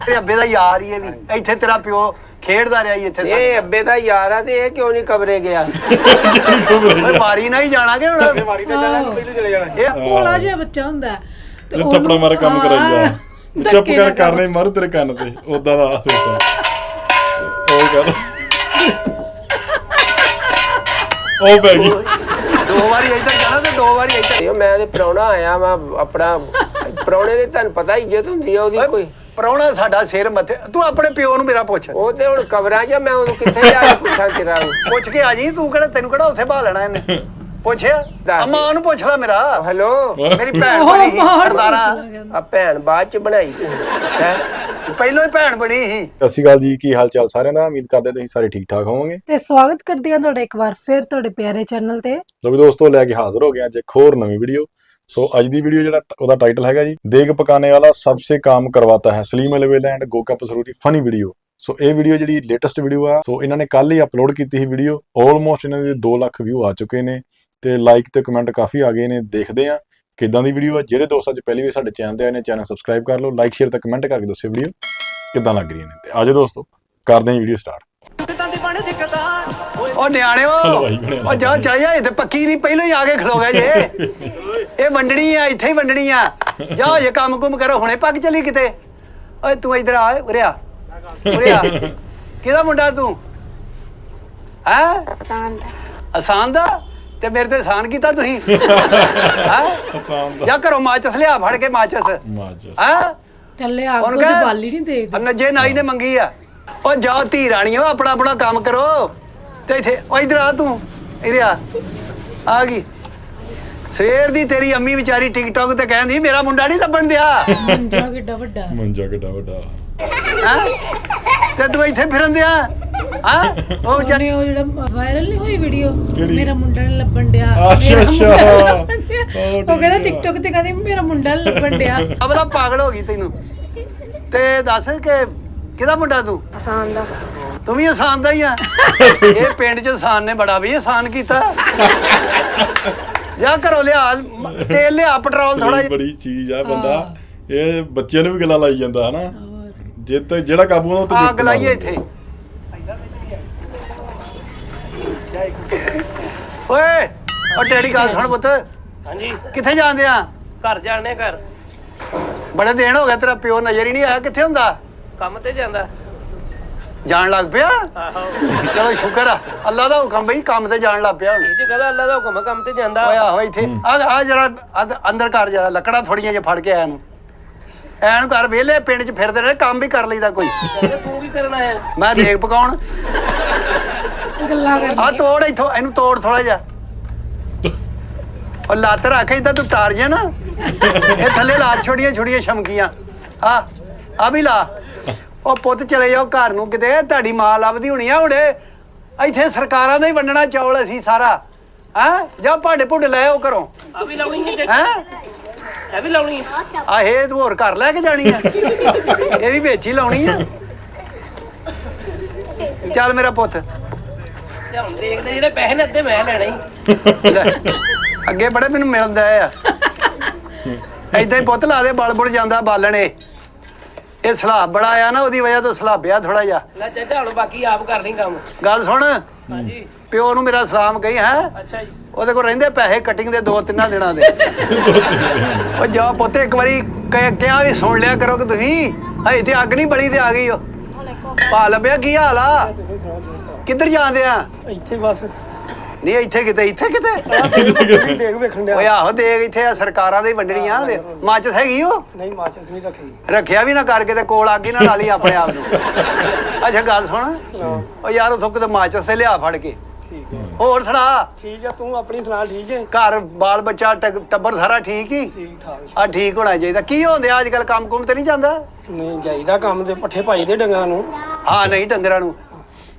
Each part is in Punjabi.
ਅੱਬੇ ਦਾ ਯਾਰ ਹੀ ਇਹ ਵੀ ਇੱਥੇ ਤੇਰਾ ਪਿਓ ਖੇਡਦਾ ਰਿਹਾ ਇੱਥੇ ਇਹ ਅੱਬੇ ਦਾ ਯਾਰ ਆ ਤੇ ਇਹ ਕਿਉਂ ਨਹੀਂ ਕਬਰੇ ਗਿਆ ਓਏ ਮਾਰੀ ਨਾ ਹੀ ਜਾਣਾਗੇ ਹੁਣ ਮਾਰੀ ਤੇ ਜਾਣਾ ਪਹਿਲੇ ਚਲੇ ਜਾਣਾ ਇਹ ਭੋਲਾ ਜਿਹਾ ਬੱਚਾ ਹੁੰਦਾ ਤੇ ਥੱਪੜਾ ਮਾਰ ਕੰਮ ਕਰਾਈਦਾ ਚੁੱਪ ਕਰ ਕਰਨੇ ਮਾਰੂ ਤੇਰੇ ਕੰਨ ਤੇ ਉਦਾਂ ਦਾ ਸਿਸਟਮ ਉਹ ਕਰ ਉਹ ਪੈ ਗਈ 2 ਵਾਰੀ ਇੱਧਰ ਜਾਣਾ ਤੇ 2 ਵਾਰੀ ਇੱਧਰ ਮੈਂ ਤੇ ਪ੍ਰਾਹੁਣਾ ਆਇਆ ਵਾ ਆਪਣਾ ਪ੍ਰਾਹੁਣੇ ਦੀ ਤੁਹਾਨੂੰ ਪਤਾ ਇੱਜ਼ਤ ਹੁੰਦੀ ਆ ਉਹਦੀ ਕੋਈ ਪ੍ਰਾਹੁਣਾ ਸਾਡਾ ਸਿਰ ਮੱਥੇ ਤੂੰ ਆਪਣੇ ਪਿਓ ਨੂੰ ਮੇਰਾ ਪੁੱਛ ਉਹ ਤੇ ਹੁਣ ਕਬਰਾਂ 'ਚ ਮੈਂ ਉਹਨੂੰ ਕਿੱਥੇ ਜਾ ਕੇ ਪੁੱਛਾਂ ਤੇਰਾ ਪੁੱਛ ਕੇ ਆ ਜੀ ਤੂੰ ਕਿਹੜਾ ਤੈਨੂੰ ਕਿਹੜਾ ਉੱਥੇ ਭਾਲਣਾ ਇਹਨੇ ਪੁੱਛਿਆ ਮਾਂ ਨੂੰ ਪੁੱਛ ਲੈ ਮੇਰਾ ਹੈਲੋ ਮੇਰੀ ਭੈਣ ਬਣੀ ਸੀ ਸਰਦਾਰਾ ਆ ਭੈਣ ਬਾਅਦ 'ਚ ਬਣਾਈ ਹੈ ਪਹਿਲਾਂ ਹੀ ਭੈਣ ਬਣੀ ਸੀ ਸਤਿ ਸ਼੍ਰੀ ਅਕਾਲ ਜੀ ਕੀ ਹਾਲ ਚਾਲ ਸਾਰਿਆਂ ਦਾ ਉਮੀਦ ਕਰਦੇ ਤੁਸੀਂ ਸਾਰੇ ਠੀਕ ਠਾਕ ਹੋਵੋਗੇ ਤੇ ਸਵਾਗਤ ਕਰਦੀ ਹਾਂ ਤੁਹਾਡਾ ਇੱਕ ਵਾਰ ਫਿਰ ਤੁਹਾਡੇ ਪਿਆਰੇ ਚੈਨਲ ਤੇ ਲੋ ਵੀ ਦੋਸਤੋ ਲੈ ਕੇ ਹਾਜ਼ਰ ਹੋ ਗਏ ਅੱਜ ਇੱਕ ਹੋਰ ਨਵੀਂ ਵੀਡੀਓ ਸੋ ਅੱਜ ਦੀ ਵੀਡੀਓ ਜਿਹੜਾ ਉਹਦਾ ਟਾਈਟਲ ਹੈਗਾ ਜੀ ਦੇਗ ਪਕਾने वाला सबसे काम करवाता है ਸਲੀਮ ਅਲਵੇਲਾ and Goga Pasroori funny video so ਇਹ ਵੀਡੀਓ ਜਿਹੜੀ ਲੇਟੈਸਟ ਵੀਡੀਓ ਆ ਸੋ ਇਹਨਾਂ ਨੇ ਕੱਲ ਹੀ ਅਪਲੋਡ ਕੀਤੀ ਸੀ ਵੀਡੀਓ ਆਲਮੋਸਟ ਇਹਨਾਂ ਦੇ 2 ਲੱਖ ਵਿਊ ਆ ਚੁੱਕੇ ਨੇ ਤੇ ਲਾਈਕ ਤੇ ਕਮੈਂਟ ਕਾਫੀ ਆ ਗਏ ਨੇ ਦੇਖਦੇ ਆ ਕਿਦਾਂ ਦੀ ਵੀਡੀਓ ਆ ਜਿਹੜੇ ਦੋਸਤਾਂ ਚ ਪਹਿਲੀ ਵਾਰ ਸਾਡੇ ਚੈਨਲ ਤੇ ਆਏ ਨੇ ਚੈਨਲ ਸਬਸਕ੍ਰਾਈਬ ਕਰ ਲਓ ਲਾਈਕ ਸ਼ੇਅਰ ਤੇ ਕਮੈਂਟ ਕਰਕੇ ਦੱਸਿਓ ਵੀਡੀਓ ਕਿਦਾਂ ਲੱਗ ਰਹੀ ਨੇ ਤੇ ਆਜੋ ਦੋਸਤੋ ਕਰਦੇ ਹਾਂ ਵੀਡੀਓ ਸਟਾਰਟ ਉਹ ਨਿਆਣਿਓ ਉਹ ਜਾ ਚਲੇ ਜਾ ਇੱਥੇ ਪੱਕੀ ਨਹੀਂ ਪਹਿਲਾਂ ਹੀ ਆ ਕੇ ਖਲੋ ਗਏ ਜੇ ਇਹ ਵੰਡਣੀ ਆ ਇੱਥੇ ਹੀ ਵੰਡਣੀ ਆ ਜਾ ਇਹ ਕੰਮ ਕੁਮ ਕਰੋ ਹੁਣੇ ਪੱਕ ਚਲੀ ਕਿਤੇ ਓਏ ਤੂੰ ਇੱਧਰ ਆ ਉਰੇ ਆ ਕਿਹਦਾ ਮੁੰਡਾ ਤੂੰ ਹੈ ਆਸਾਨ ਦਾ ਤੇ ਮੇਰੇ ਤੇ ਆਸਾਨ ਕੀਤਾ ਤੁਸੀਂ ਆਸਾਨ ਜਾ ਘਰੋਂ ਮਾਚਸ ਲਿਆ ਫੜ ਕੇ ਮਾਚਸ ਹਾਂ ਥੱਲੇ ਅੱਗ ਦੀ ਬਾਲੀ ਨਹੀਂ ਦੇਖਦੀ ਅੰਗਜੇ ਨਾਈ ਨੇ ਮੰਗੀ ਆ ਉਹ ਜਾ ਧੀ ਰਾਣੀਓ ਆਪਣਾ ਆਪਣਾ ਕੰਮ ਕਰੋ ਤੇ ਇੱਥੇ ਉਹ ਇੱਧਰ ਆ ਤੂੰ ਇੱਧਰ ਆ ਗਈ ਸਵੇਰ ਦੀ ਤੇਰੀ ਅੰਮੀ ਵਿਚਾਰੀ ਟਿਕਟੌਕ ਤੇ ਕਹਿੰਦੀ ਮੇਰਾ ਮੁੰਡਾ ਨਹੀਂ ਲੱਭਣ ਦਿਆ ਮੰਜਾ ਕਿੱਡਾ ਵੱਡਾ ਹਾਂ ਤੇ ਤੂੰ ਇੱਥੇ ਫਿਰਨ ਦਿਆ ਹਾਂ ਉਹ ਉਹਨੇ ਉਹ ਜਿਹੜਾ ਵਾਇਰਲ ਨਹੀਂ ਹੋਈ ਵੀਡੀਓ ਮੇਰਾ ਮੁੰਡਾ ਨਹੀਂ ਲੱਭਣ ਡਿਆ ਅੱਛਾ ਉਹ ਕਹਿੰਦਾ ਟਿਕਟੌਕ ਤੇ ਕਹਿੰਦੀ ਮੇਰਾ ਮੁੰਡਾ ਨਹੀਂ ਲੱਭਣ ਡਿਆ ਅਬਦਾ ਪਾਗਲ ਹੋ ਗਈ ਤੈਨੂੰ ਤੇ ਦੱਸ ਕਿ ਕਿਹਦਾ ਮੁੰਡਾ ਤੂੰ ਆਸਾਨ ਦਾ ਤੂੰ ਵੀ ਆਸਾਨ ਦਾ ਹੀ ਆ ਇਹ ਪਿੰਡ 'ਚ ਆਸਾਨ ਨੇ ਬੜਾ ਵੀ ਆਸਾਨ ਕੀਤਾ ਜਾਂ ਘਰੋਂ ਲਿਆ ਤੇਲ ਲਿਆ ਪੈਟਰੋਲ ਥੋੜਾ ਜਿਹਾ ਬੜੀ ਚੀਜ਼ ਆ ਬੰਦਾ ਇਹ ਬੱਚਿਆਂ ਨੂੰ ਵੀ ਗੱਲਾਂ ਲਾਈ ਜਾਂਦਾ ਹਨਾ ਜੇ ਤੇ ਜਿਹੜਾ ਕਾਬੂ ਨਾਲ ਉਹ ਤੇ ਅੱਗ ਲਾਈਏ ਇੱਥੇ ਓਏ ਉਹ ਡੈਡੀ ਗੱਲ ਸੁਣ ਪੁੱਤ ਹਾਂਜੀ ਕਿੱਥੇ ਜਾਂਦੇ ਆ ਘਰ ਜਾਣੇ ਘਰ ਬੜੇ ਦਿਨ ਹੋ ਗਏ ਤੇਰਾ ਪਿਓ ਨਜ਼ਰ ਹੀ ਨਹੀਂ ਆਇਆ ਕਿੱਥੇ ਹੁੰਦਾ ਕੰਮ ਤੇ ਜਾਂਦਾ ਜਾਣ ਲੱਗ ਪਿਆ ਆਹੋ ਚਲੋ ਸ਼ੁਕਰ ਆ ਅੱਲਾ ਦਾ ਹੁਕਮ ਬਈ ਕੰਮ ਤੇ ਜਾਣ ਲੱਗ ਪਿਆ ਹੁਣ ਇਹ ਜੀ ਕਹਦਾ ਅੱਲਾ ਦਾ ਹੁਕਮ ਕੰਮ ਤੇ ਜਾਂਦਾ ਓਏ ਆਹੋ ਇੱਥੇ ਆ ਜਰਾ ਅੰਦਰ ਕਰ ਜਰਾ ਲੱਕੜਾਂ ਥੋੜੀਆਂ ਜਿਹਾ ਫੜ ਕੇ ਆਇਆ ਨੂੰ ਐਨ ਘਰ ਵਿਹਲੇ ਪਿੰਡ 'ਚ ਫਿਰਦੇ ਰਹੇ ਕੰਮ ਵੀ ਕਰ ਲਈਦਾ ਕੋਈ ਤੂੰ ਕੀ ਕਰਨਾ ਹੈ ਮੈਂ ਦੇਖ ਪਕਾਉਣ ਗੱਲਾਂ ਕਰ ਆ ਤੋੜ ਇੱਥੋਂ ਇਹਨੂੰ ਤੋੜ ਥੋੜਾ ਜਿਹਾ ਉਹ ਲੱਤ ਰੱਖ ਇਦਾਂ ਤੂੰ ਤਾਰ ਜਾ ਨਾ ਇਹ ਥੱਲੇ ਲਾ ਛੋਟੀਆਂ ਛੋਟੀਆਂ ਸ਼ਮਕੀਆਂ ਆ ਵੀ ਲਾ ਉਹ ਪੁੱਤ ਚਲੇ ਜਾਓ ਘਰ ਨੂੰ ਕਿਤੇ ਤੁਹਾਡੀ ਮਾਂ ਲੱਭਦੀ ਹੋਣੀ ਆ ਹੁਣੇ ਇੱਥੇ ਸਰਕਾਰਾਂ ਦਾ ਹੀ ਵੰਡਣਾ ਚੌਲ ਅਸੀਂ ਸਾਰਾ ਜਾ ਭਾਂਡੇ ਭੁੰਡੇ ਲੈ ਆਓ ਘਰੋਂ ਆ ਵੀ ਲਾਉਣੀ ਹੈ ਹੈ ਇਹ ਵੀ ਲਾਉਣੀ ਆ ਇਹ ਤੂੰ ਹੋਰ ਘਰ ਲੈ ਕੇ ਜਾਣੀ ਆ ਇਹ ਵੀ ਵਿੱਚ ਹੀ ਲਾਉਣੀ ਆ ਚੱਲ ਮੇਰਾ ਪੁੱਤ ਤੇ ਹੁਣ ਦੇਖਦੇ ਜਿਹੜੇ ਪੈਸੇ ਨੇ ਅੱਧੇ ਮੈਂ ਲੈਣੇ ਹੀ ਲੈ, ਅੱਗੇ ਬੜੇ ਮੈਨੂੰ ਮਿਲਦਾ ਆ ਏਦਾਂ ਹੀ ਪੁੱਤ ਲਾ ਦੇ ਬਲ ਬੁਲ ਜਾਂਦਾ ਬਾਲਣੇ ਇਹ ਸਲਾਬ ਬੜਾ ਆ ਨਾ ਉਹਦੀ ਵਜ੍ਹਾ ਤੋਂ ਸਲਾਬਿਆ ਥੋੜਾ ਜਿਹਾ ਲੈ ਚਾਚਾ ਹੁਣ ਬਾਕੀ ਆਪ ਕਰਨੀ ਕੰਮ ਗੱਲ ਸੁਣ ਹਾਂਜੀ ਪਿਓ ਨੂੰ ਮੇਰਾ ਸਲਾਮ ਕਹੀ ਹੈ ਅੱਛਾ ਜੀ ਉਹਦੇ ਕੋਲ ਰਹਿੰਦੇ ਪੈਸੇ ਕਟਿੰਗ ਦੇ 2-3 ਦਿਨਾਂ ਦੇ ਉਹ ਜਾ ਪੁੱਤ ਇੱਕ ਵਾਰੀ ਕਿਹਾ ਵੀ ਸੁਣ ਲਿਆ ਕਰੋ ਕਿ ਤੁਸੀਂ ਹਜੇ ਤੇ ਅੱਗ ਨਹੀਂ ਬੜੀ ਤੇ ਆ ਗਈ ਉਹ ਪਾ ਲੱਭਿਆ ਕੀ ਹਾਲ ਆ ਕਿੱਧਰ ਜਾਂਦੇ ਆ ਇੱਥੇ ਬਸ ਨਹੀਂ ਇੱਥੇ ਕਿਤੇ ਦੇਖ ਵੇਖਣ ਡਿਆ ਓਏ ਆਹੋ ਦੇਖ ਇੱਥੇ ਆ ਸਰਕਾਰਾਂ ਦੇ ਵੰਡਣੀਆਂ ਮਾਚਸ ਹੈਗੀ ਉਹ ਨਹੀਂ ਮਾਚਸ ਨਹੀਂ ਰੱਖੀ ਰੱਖਿਆ ਵੀ ਨਾ ਕਰਕੇ ਤੇ ਕੋਲ ਅੱਗ ਹੀ ਨਾ ਲਾ ਲਈ ਆਪਣੇ ਆਪ ਨੂੰ ਅੱਛਾ ਗੱਲ ਸੁਣ ਓ ਯਾਰ ਉਥੋਂ ਕਿਤੇ ਮਾਚਸ ਤੇ ਲਿਆ ਫੜ ਕੇ ਠੀਕ ਹੈ ਹੋਰ ਸੁਣਾ ਠੀਕ ਆ ਤੂੰ ਆਪਣੀ ਸੁਣਾ ਠੀਕ ਹੈ ਘਰ ਬਾਲ ਬੱਚਾ ਟੱਬਰ ਸਾਰਾ ਠੀਕ ਹੀ ਠੀਕ ਠਾਕ ਆ ਠੀਕ ਹੋਣਾ ਚਾਹੀਦਾ ਕੀ ਹੁੰਦੇ ਅੱਜ ਕੱਲ ਕੰਮ ਕੁਮ ਤੇ ਨਹੀਂ ਜਾਂਦਾ ਨਹੀਂ ਜਾਈਦਾ ਕੰਮ ਦੇ ਪੱਠੇ ਪਾਈ ਦੇ ਡੰਗਰਾਂ ਨੂੰ ਹਾਂ ਨਹੀਂ ਡੰਗਰਾਂ ਨੂੰ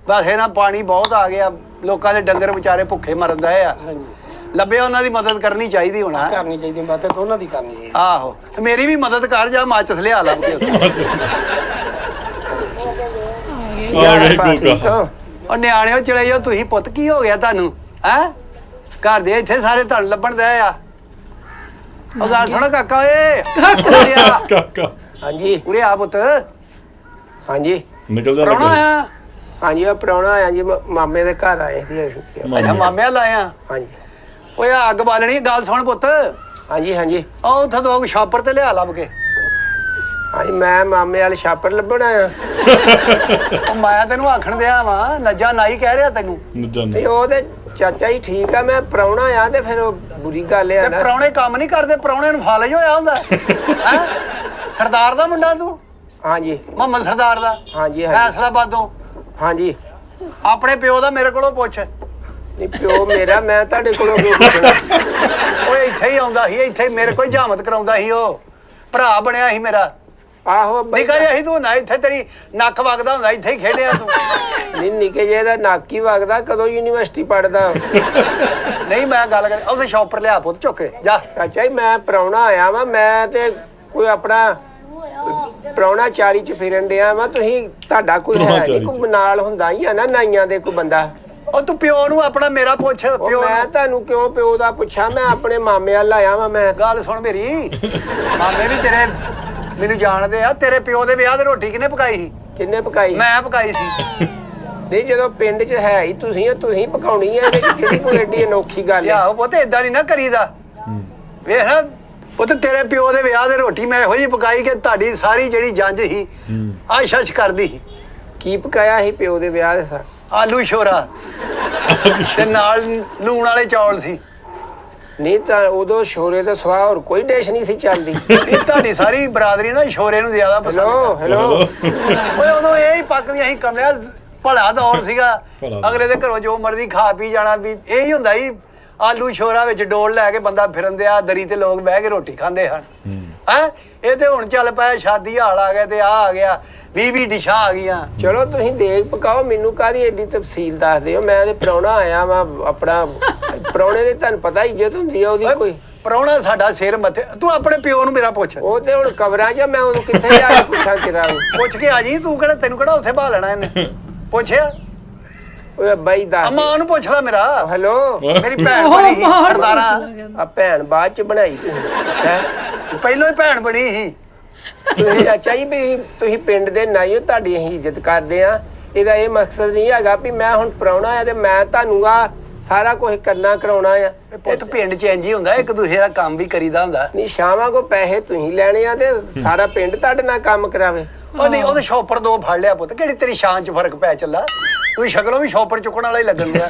ਬਸ ਇਹ ਨਾ ਪਾਣੀ ਬਹੁਤ ਆ ਗਿਆ ਲੋਕਾਂ ਦੇ ਡੰਗਰ ਵਿਚਾਰੇ ਭੁੱਖੇ ਮਰਨ ਦਾ ਆ ਹਾਂਜੀ ਲੱਭਿਆ ਉਹਨਾਂ ਦੀ ਮਦਦ ਕਰਨੀ ਚਾਹੀਦੀ ਹੁਣ ਕਰਨੀ ਚਾਹੀਦੀ ਮਦਦ ਉਹਨਾਂ ਦੀ ਕਰਨੀ ਚਾਹੀਦੀ ਆਹੋ ਮੇਰੀ ਵੀ ਮਦਦ ਕਰ ਜਾ ਮਾਚਸ ਲਿਆ ਲੱਭ ਕੇ ਆ ਗਏ ਕੋਕਾ ਉਹ ਨਿਆਣਿਓ ਚਲੇ ਜਾਓ ਤੁਸੀਂ ਪੁੱਤ ਕੀ ਹੋ ਗਿਆ ਤੁਹਾਨੂੰ ਹੈ ਘਰ ਦੇ ਇੱਥੇ ਸਾਰੇ ਤੁਹਾਨੂੰ ਲੱਭਣ ਦੇ ਆ ਉਹ ਗੱਲ ਸੁਣੋ ਕਾਕਾ ਓਏ ਕਾਕਾ ਹਾਂਜੀ ਉਰੇ ਆ ਪੁੱਤ ਹਾਂਜੀ ਨਿਕਲਦਾ ਪ੍ਰਾਹੁਣਾ ਲੱਗਾ ਆਇਆ ਹਾਂਜੀ ਆ ਪ੍ਰਾਹੁਣਾ ਆਇਆ ਜੀ ਮਾਮੇ ਦੇ ਘਰ ਆਏ ਸੀ ਅਸੀਂ। ਅੱਛਾ ਮਾਮਿਆਂ ਲਾਇਆ ਹਾਂਜੀ ਓਏ ਅੱਗ ਬਾਲਣੀ ਗੱਲ ਸੁਣ ਪੁੱਤ ਹਾਂਜੀ ਹਾਂਜੀ ਉਹ ਉੱਥੇ ਦੋ ਸ਼ਾਪਰ ਤੇ ਲਿਆ ਲੱਭ ਕੇ ਹਾਂਜੀ ਮੈਂ ਮਾਮੇ ਵਾਲੇ ਛਾਪਰ ਲੱਭਣ ਆਇਆ। ਉਹ ਮੈਂ ਤੈਨੂੰ ਆਖਣ ਦਿਆ ਵਾਂ ਨੱਜਾ ਨਾਈ ਕਹਿ ਰਿਹਾ ਤੈਨੂੰ ਨੱਜਣ ਨਹੀਂ ਉਹ ਤੇ ਚਾਚਾ ਜੀ ਠੀਕ ਆ ਮੈਂ ਪ੍ਰਾਹੁਣਾ ਆ ਤੇ ਫਿਰ ਉਹ ਬੁਰੀ ਗੱਲ ਆ ਤੇ ਨਾ। ਪ੍ਰਾਹੁਣੇ ਕੰਮ ਨਹੀਂ ਕਰਦੇ ਪ੍ਰਾਹੁਣੇ ਨੂੰ ਫਾਲਜ ਹੋਇਆ ਹੁੰਦਾ ਹੈ ਸਰਦਾਰ ਦਾ ਮੁੰਡਾ ਤੂੰ ਹਾਂਜੀ ਮੁਹੰਮਦ ਸਰਦਾਰ ਦਾ ਹਾਂਜੀ ਹਾਂਜੀ ਫੈਸਲਾਬਾਦੋਂ ਹਾਂਜੀ ਆਪਣੇ ਪਿਓ ਦਾ ਮੇਰੇ ਕੋਲੋਂ ਪੁੱਛ ਨਹੀਂ ਪਿਓ ਮੇਰਾ ਮੈਂ ਤੁਹਾਡੇ ਕੋਲੋਂ ਕਿਉਂ ਪੁੱਛਣਾ। ਓਏ ਇੱਥੇ ਹੀ ਆਉਂਦਾ ਸੀ ਇੱਥੇ ਹੀ ਮੇਰੇ ਕੋਈ ਜਾਮਤ ਕਰਾਉਂਦਾ ਸੀ ਉਹ ਭਰਾ ਬਣਿਆ ਸੀ ਮੇਰਾ ਆਹੋ ਬਈ ਨਿਕਾ ਜਿਹਾ ਸੀ ਤੂੰ ਨਾ ਇੱਥੇ ਤੇਰੀ ਨੱਕ ਵਗਦਾ ਹੁੰਦਾ ਇੱਥੇ ਹੀ ਖੇਡਿਆ ਤੂੰ ਨਹੀਂ ਨਿੱਕੇ ਜਿਹੇ ਦਾ ਨੱਕ ਹੀ ਵਗਦਾ ਕਦੋਂ ਯੂਨੀਵਰਸਿਟੀ ਪੜਦਾ। ਨਹੀਂ ਮੈਂ ਗੱਲ ਕਰ ਉਹਦੇ ਸ਼ੌਪਰ ਲਿਆ ਪੁੱਤ ਚੁੱਕ ਕੇ ਜਾ ਚਾਚਾ ਜੀ ਮੈਂ ਪ੍ਰਾਹੁਣਾ ਆਇਆ ਵਾਂ ਮੈਂ ਤੇ ਕੋਈ ਆਪਣਾ ਪ੍ਰਾਹੁਣਾ ਚਾਰੀ ਚ ਫਿਰਨ ਡਿਆ ਵਾਂ ਤੁਸੀਂ ਤੁਹਾਡਾ ਕੋਈ ਹੈ ਨਹੀਂ ਕੋਈ ਨਾਲ ਹੁੰਦਾ ਹੀ ਆ ਨਾ ਨਾਈਆਂ ਦੇ ਕੋਈ ਬੰਦਾ। ਉਹ ਤੂੰ ਪਿਓ ਨੂੰ ਆਪਣਾ ਮੇਰਾ ਪੁੱਛ ਉਹ ਪਿਓ ਮੈਂ ਨੂੰ। ਤੁਹਾਨੂੰ ਕਿਉਂ ਪਿਓ ਦਾ ਪੁੱਛਾਂ ਮੈਂ ਆਪਣੇ ਮਾਮੇ ਵੱਲ ਆਇਆ ਵਾਂ ਮੈਂ। ਗੱਲ ਸੁਣ ਮੇਰੀ ਮਾਮੇ ਵੀ ਤੇਰੇ ਮੈਨੂੰ ਜਾਣਦੇ ਆ ਤੇਰੇ ਪਿਓ ਦੇ ਵਿਆਹ ਦੀ ਰੋਟੀ ਕਿਹਨੇ ਪਕਾਈ ਸੀ ਕਿੰਨੇ ਪਕਾਈ? ਮੈਂ ਪਕਾਈ ਸੀ ਨਹੀਂ ਜਦੋਂ ਪਿੰਡ 'ਚ ਹੈ ਹੀ ਤੁਸੀਂ ਪਕਾਉਣੀ ਹੈ ਇਹਦੇ 'ਚ ਕਿਹੜੀ ਕੋਈ ਐਡੀ ਅਨੋਖੀ ਗੱਲ ਹੈ। ਲਿਆਓ ਪੁੱਤ ਏਦਾਂ ਨਹੀਂ ਨਾ ਕਰੀਦਾ ਵੇਖ ਨਾ ਪੁੱਤ ਤੇਰੇ ਪਿਓ ਦੇ ਵਿਆਹ ਦੇ ਰੋਟੀ ਮੈਂ ਇਹੋ ਜਿਹੀ ਪਕਾਈ ਕਿ ਤੁਹਾਡੀ ਸਾਰੀ ਜਿਹੜੀ ਜੰਜ ਸੀ ਆਸ਼ਸ਼ ਕਰਦੀ ਸੀ। ਕੀ ਪਕਾਇਆ ਸੀ ਪਿਓ ਦੇ ਵਿਆਹ ਦੇ ਸਾਂ? ਆਲੂ ਸ਼ੋਰਾ ਤੇ ਨਾਲ ਲੂਣ ਵਾਲੇ ਚੌਲ ਸੀ। ਨਹੀਂ ਤਾਂ ਉਦੋਂ ਸ਼ੋਰੇ ਤੋਂ ਸਵਾ ਹੋਰ ਕੋਈ ਡਿਸ਼ ਨਹੀਂ ਸੀ ਚੱਲਦੀ। ਇਹ ਤੁਹਾਡੀ ਸਾਰੀ ਬਰਾਦਰੀ ਨਾ ਸ਼ੋਰੇ ਨੂੰ ਜ਼ਿਆਦਾ ਪਸੰਦ ਹੈਲੋ ਓਏ ਉਦੋਂ ਇਹ ਹੀ ਪੱਕਦੀਆਂ ਸੀ ਕਮਲਿਆ ਭਲਾ ਦੌਰ ਸੀਗਾ ਅਗਲੇ ਦੇ ਘਰੋਂ ਜੋ ਮਰਜ਼ੀ ਖਾ ਪੀ ਜਾਣਾ ਵੀ ਇਹ ਹੀ ਹੁੰਦਾ ਸੀ ਆਲੂ ਸ਼ੋਰਾ ਵਿੱਚ ਡੋਲ ਲੈ ਕੇ ਬੰਦਾ ਫਿਰਨ ਦਿਆ ਦਰੀ ਤੇ ਲੋਕ ਬਹਿ ਕੇ ਰੋਟੀ ਖਾਂਦੇ ਹਨ ਹੈ ਇਹ ਤੇ ਹੁਣ ਚੱਲ ਪਿਆ ਸ਼ਾਦੀ ਹਾਲ ਆ ਗਿਆ ਤੇ ਆ ਗਿਆ 20 ਡਿਸ਼ਾਂ ਆ ਗਈਆਂ। ਚਲੋ ਤੁਸੀਂ ਦੇਖ ਪਕਾਓ ਮੈਨੂੰ ਕਾਹਦੀ ਐਡੀ ਤਫਸੀਲ ਦੱਸ ਦਿਓ ਮੈਂ ਤੇ ਪ੍ਰਾਹੁਣਾ ਆਇਆ ਵਾਂ ਆਪਣਾ ਪ੍ਰਾਹੁਣੇ ਦੇ ਤੁਹਾਨੂੰ ਪਤਾ ਇੱਜ਼ਤ ਹੁੰਦੀ ਆ ਉਹਦੀ ਕੋਈ। ਪ੍ਰਾਹੁਣਾ ਸਾਡਾ ਸਿਰ ਮੱਥੇ ਤੂੰ ਆਪਣੇ ਪਿਓ ਨੂੰ ਮੇਰਾ ਪੁੱਛ ਉਹ ਤੇ ਹੁਣ ਕਬਰਾਂ 'ਚ ਮੈਂ ਉਹਨੂੰ ਕਿੱਥੇ ਜਾ ਕੇ ਪੁੱਛਾਂ ਤੇਰਾ ਪੁੱਛ ਕੇ ਆ ਜੀ ਤੂੰ ਕਿਹੜਾ ਤੈਨੂੰ ਕਿਹੜਾ ਉੱਥੇ ਭਾ ਲੈਣਾ ਇਹਨੇ ਪੁੱਛਿਆ ਓਏ ਬਾਈ ਦੱਸ ਮਾਂ ਨੂੰ ਪੁੱਛ ਲੈ ਮੇਰਾ ਹੈਲੋ ਮੇਰੀ ਭੈਣ ਬਣੀ ਸੀ ਸਰਦਾਰਾ ਆ ਭੈਣ ਬਾਅਦ 'ਚ ਬਣਾਈ ਤੁਸੀਂ ਹੈ ਪਹਿਲੋਂ ਹੀ ਭੈਣ ਬਣੀ ਸੀ। ਤੁਸੀਂ ਚਾਚਾ ਜੀ ਵੀ ਤੁਸੀਂ ਪਿੰਡ ਦੇ ਨਾਈ ਹੋ ਤੁਹਾਡੀ ਅਸੀਂ ਇੱਜ਼ਤ ਕਰਦੇ ਆ ਇਹਦਾ ਇਹ ਮਕਸਦ ਨਹੀਂ ਹੈਗਾ ਵੀ ਮੈਂ ਹੁਣ ਪ੍ਰਾਹੁਣਾ ਆ ਤੇ ਮੈਂ ਤੁਹਾਨੂੰ ਆ ਸਾਰਾ ਕੁਝ ਕਰਨਾ ਕਰਾਉਣਾ ਆ। ਪੁੱਤ ਪਿੰਡ ਚ ਇੰਜ ਹੀ ਹੁੰਦਾ ਇੱਕ ਦੂਜੇ ਦਾ ਕੰਮ ਵੀ ਕਰੀਦਾ ਹੁੰਦਾ। ਨਹੀਂ ਸ਼ਾਮਾਂ ਕੋ ਪੈਸੇ ਤੁਸੀਂ ਲੈਣੇ ਆ ਤੇ ਸਾਰਾ ਪਿੰਡ ਤੁਹਾਡੇ ਨਾਲ ਕੰਮ ਕਰਾਵੇ। ਉਹ ਨਹੀਂ ਉਹਦੇ ਸ਼ੌਪਰ ਦੋ ਫੜ ਲਿਆ ਪੁੱਤ ਕਿਹੜੀ ਤੇਰੀ ਸ਼ਾਨ ਚ ਫਰਕ ਪੈ ਚੱਲਾ ਤੂੰ ਸ਼ਕਲੋਂ ਵੀ ਸ਼ੌਪਰ ਚੁੱਕਣ ਵਾਲਾ ਹੀ ਲੱਗਣ ਡਿਆ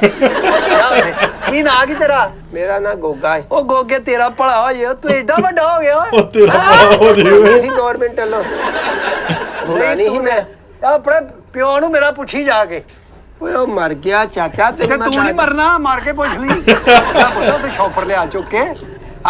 ਕੀ ਨਾਂ ਕੀ ਤੇਰਾ? ਮੇਰਾ ਨਾਂ ਗੋਗਾ ਹੈ। ਉਹ ਗੋਗੇ ਤੇਰਾ ਭਲਾ ਹੋ ਜੇ ਤੂੰ ਏਡਾ ਵੱਡਾ ਹੋ ਗਿਆ ਓਏ। ਉਹ ਤੇਰਾ ਹੋ ਜੇ ਅਸੀਂ ਗਵਰਨਮੈਂਟ ਵੱਲੋਂ ਨਹੀਂ ਤੂੰ ਮੈਂ ਆਪਣੇ ਪਿਓ ਨੂੰ ਮੇਰਾ ਪੁੱਛੀ ਜਾ ਕੇ ਓਏ ਉਹ ਮਰ ਗਿਆ ਚਾਚਾ ਤੇ ਤੂੰ ਨਹੀਂ ਮਰਨਾ ਮਾਰ ਕੇ ਪੁੱਛ ਲਈ ਪੁੱਤ ਤੇ ਸ਼ੌਪਰ ਲਿਆ ਚੁੱਕ ਕੇ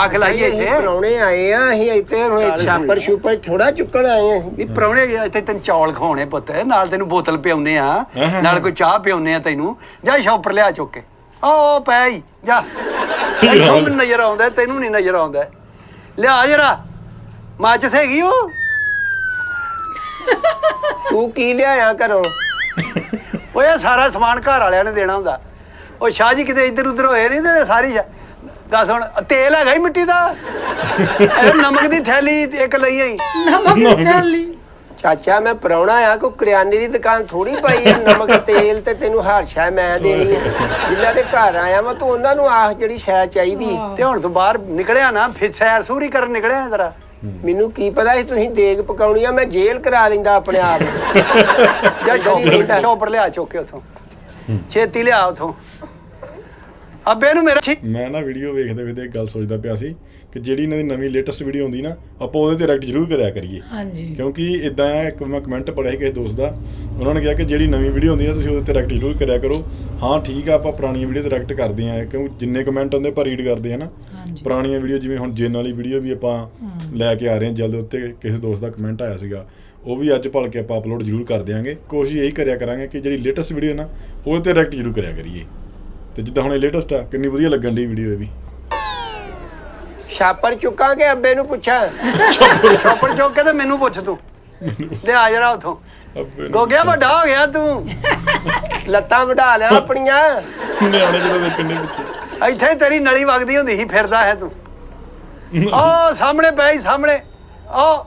ਅੱਗ ਲਾਈ ਇੱਥੇ ਪ੍ਰਾਹੁਣੇ ਆਏ ਆ ਅਸੀਂ ਇੱਥੇ ਹੁਣ ਛਾਪਰ ਛੂਪਰ ਥੋੜਾ ਚੁੱਕਣ ਆਏ ਆ। ਨਹੀਂ ਪ੍ਰਾਹੁਣੇ ਇੱਥੇ ਤੈਨੂੰ ਚੌਲ ਖਵਾਉਣੇ ਪੁੱਤ ਨਾਲ ਤੈਨੂੰ ਬੋਤਲ ਪਿਆਉਨੇ ਆ ਨਾਲ ਕੋਈ ਚਾਹ ਪਿਆਉਨੇ ਆ ਤੈਨੂੰ ਜਾ ਸ਼ੌਪਰ ਲਿਆ ਚੁੱਕ ਕੇ ਉਹ ਪੈ ਹੀ ਜਾ ਇੱਥੋਂ ਮੈਨੂੰ ਨਜ਼ਰ ਆਉਂਦਾ ਤੈਨੂੰ ਨਹੀਂ ਨਜ਼ਰ ਆਉਂਦਾ ਲਿਆ ਜਰਾ ਮਾਚਸ ਹੈਗੀ ਉਹ ਤੂੰ ਕੀ ਲਿਆਇਆ ਘਰੋਂ? ਓਏ ਸਾਰਾ ਸਮਾਨ ਘਰ ਵਾਲਿਆਂ ਨੇ ਦੇਣਾ ਹੁੰਦਾ ਉਹ ਸ਼ਾਹ ਜੀ ਕਿਤੇ ਇੱਧਰ ਉੱਧਰ ਹੋਏ ਨਹੀਂ ਤੇ ਸਾਰੀ ਦੱਸ ਹੁਣ ਤੇਲ ਹੈਗਾ ਹੀ ਮਿੱਟੀ ਦਾ ਇਹ ਨਮਕ ਦੀ ਥੈਲੀ ਇੱਕ ਲਈ ਆਈ ਨਮਕ ਦੀ ਥੈਲੀ ਚਾਚਾ ਮੈਂ ਪ੍ਰਾਹੁਣਾ ਆ ਕੋਈ ਕਰਿਆਨੇ ਦੀ ਦੁਕਾਨ ਥੋੜੀ ਪਾਈ ਹੈ ਨਮਕ ਤੇਲ ਤੇ ਤੈਨੂੰ ਹਰ ਸ਼ੈ ਮੈਂ ਦੇਣੀ ਹੈ ਜਿੰਨਾ ਦੇ ਘਰ ਆਇਆ ਮੈਂ ਤੂੰ ਉਹਨਾਂ ਨੂੰ ਆਖ ਜਿਹੜੀ ਸ਼ੈ ਚਾਹੀਦੀ। ਤੇ ਹੁਣ ਤੂੰ ਬਾਹਰ ਨਿਕਲਿਆ ਨਾ ਫਿਰ ਸੈਰ ਸੂਰੀ ਕਰਨ ਨਿਕਲਿਆ ਜਰਾ ਮੈਨੂੰ ਕੀ ਪਤਾ ਸੀ ਤੁਸੀਂ ਦੇਗ ਪਕਾਉਣੀ ਆ ਮੈਂ ਜੇਲ੍ਹ ਕਰਾ ਲੈਂਦਾ ਆਪਣੇ ਆਪ ਜਾ ਸ਼ੌਪਰ ਲਿਆ ਚੁੱਕ ਕੇ ਉਥੋਂ ਛੇਤੀ ਲਿਆ ਉਥੋਂ ਅੱਬੇ ਨੂੰ ਮੇਰਾ ਮੈਂ ਨਾ ਵੀਡੀਓ ਵੇਖਦੇ ਵੇਖਦੇ ਇੱਕ ਗੱਲ ਸੋਚਦਾ ਪਿਆ ਸੀ ਕਿ ਜਿਹੜੀ ਇਹਨਾਂ ਦੀ ਨਵੀਂ ਲੇਟੈਸਟ ਵੀਡੀਓ ਹੁੰਦੀ ਨਾ ਆਪਾਂ ਉਹਦੇ ਤੇ ਰਿਐਕਟ ਜ਼ਰੂਰ ਕਰਿਆ ਕਰੀਏ। ਹਾਂਜੀ ਕਿਉਂਕਿ ਇਦਾਂ ਇੱਕ ਮੈਂ ਕਮੈਂਟ ਪੜਿਆ ਕਿਸੇ ਦੋਸਤ ਦਾ ਉਹਨਾਂ ਨੇ ਕਿਹਾ ਕਿ ਜਿਹੜੀ ਨਵੀਂ ਵੀਡੀਓ ਹੁੰਦੀ ਨਾ ਤੁਸੀਂ ਉਹਦੇ ਤੇ ਰਿਐਕਟ ਜ਼ਰੂਰ ਕਰਿਆ ਕਰੋ। ਹਾਂ ਠੀਕ ਆ ਆਪਾਂ ਪੁਰਾਣੀਆਂ ਵੀਡੀਓ ਤੇ ਰਿਐਕਟ ਕਰਦੇ ਆ ਕਿਉਂਕਿ ਜਿੰਨੇ ਕਮੈਂਟ ਆਉਂਦੇ ਆਪਾਂ ਰੀਡ ਕਰਦੇ ਆ ਨਾ। ਪੁਰਾਣੀਆਂ ਵੀਡੀਓ ਜਿਵੇਂ ਹੁਣ ਜਿੰਨ ਵਾਲੀ ਵੀਡੀਓ ਵੀ ਆਪਾਂ ਲੈ ਕੇ ਆ ਰਹੇ ਹਾਂ ਜਲਦ ਉੱਤੇ ਕਿਸੇ ਦੋਸਤ ਦਾ ਕਮੈਂਟ ਆਇਆ ਸੀਗਾ ਉਹ ਵੀ ਅੱਜ ਭਲ ਕੇ ਆਪਾਂ ਅਪਲੋਡ ਜ਼ਰੂਰ ਕਰ ਦਿਆਂਗੇ। ਕੋਸ਼ਿਸ਼ ਇਹੀ ਕਰਿਆ ਕਰਾਂਗੇ ਕਿ ਜਿਹੜੀ ਲੇਟੈਸਟ ਵੀਡੀਓ ਨਾ ਉਹਦੇ ਤੇ ਰਿਐਕਟ ਜ਼ਰੂਰ ਕਰਿਆ ਕਰੀਏ। ਤੇ ਜਿੱਦਾਂ ਹੁਣ ਇਹ ਲੇਟੈਸਟ ਆ ਕਿੰਨੀ ਵਧੀਆ ਲੱਗਣ ਦੀ ਵੀਡੀਓ ਇਹ ਵੀ ਛਾਪਰ ਚੁੱਕਾਂਗੇ ਅੱਬੇ ਨੂੰ ਪੁੱਛਾਂ ਸ਼ੌਪਰ ਚੁੱਕ ਕੇ ਤੇ ਮੈਨੂੰ ਪੁੱਛ ਤੂੰ ਲਿਆ ਜਰਾ ਉਥੋਂ ਗੋਗਿਆ ਵੱਡਾ ਹੋ ਗਿਆ ਤੂੰ ਲੱਤਾਂ ਵਢਾ ਲਿਆ ਆਪਣੀਆਂ ਨਿਆਣੇ ਜਦੋਂ ਦੇਖਣ ਦੇ ਪਿੱਛੇ ਇੱਥੇ ਤੇਰੀ ਨਲੀ ਵਗਦੀ ਹੁੰਦੀ ਸੀ ਫਿਰਦਾ ਹੈ ਤੂੰ ਉਹ ਸਾਹਮਣੇ ਪੈ ਸਾਹਮਣੇ ਉਹ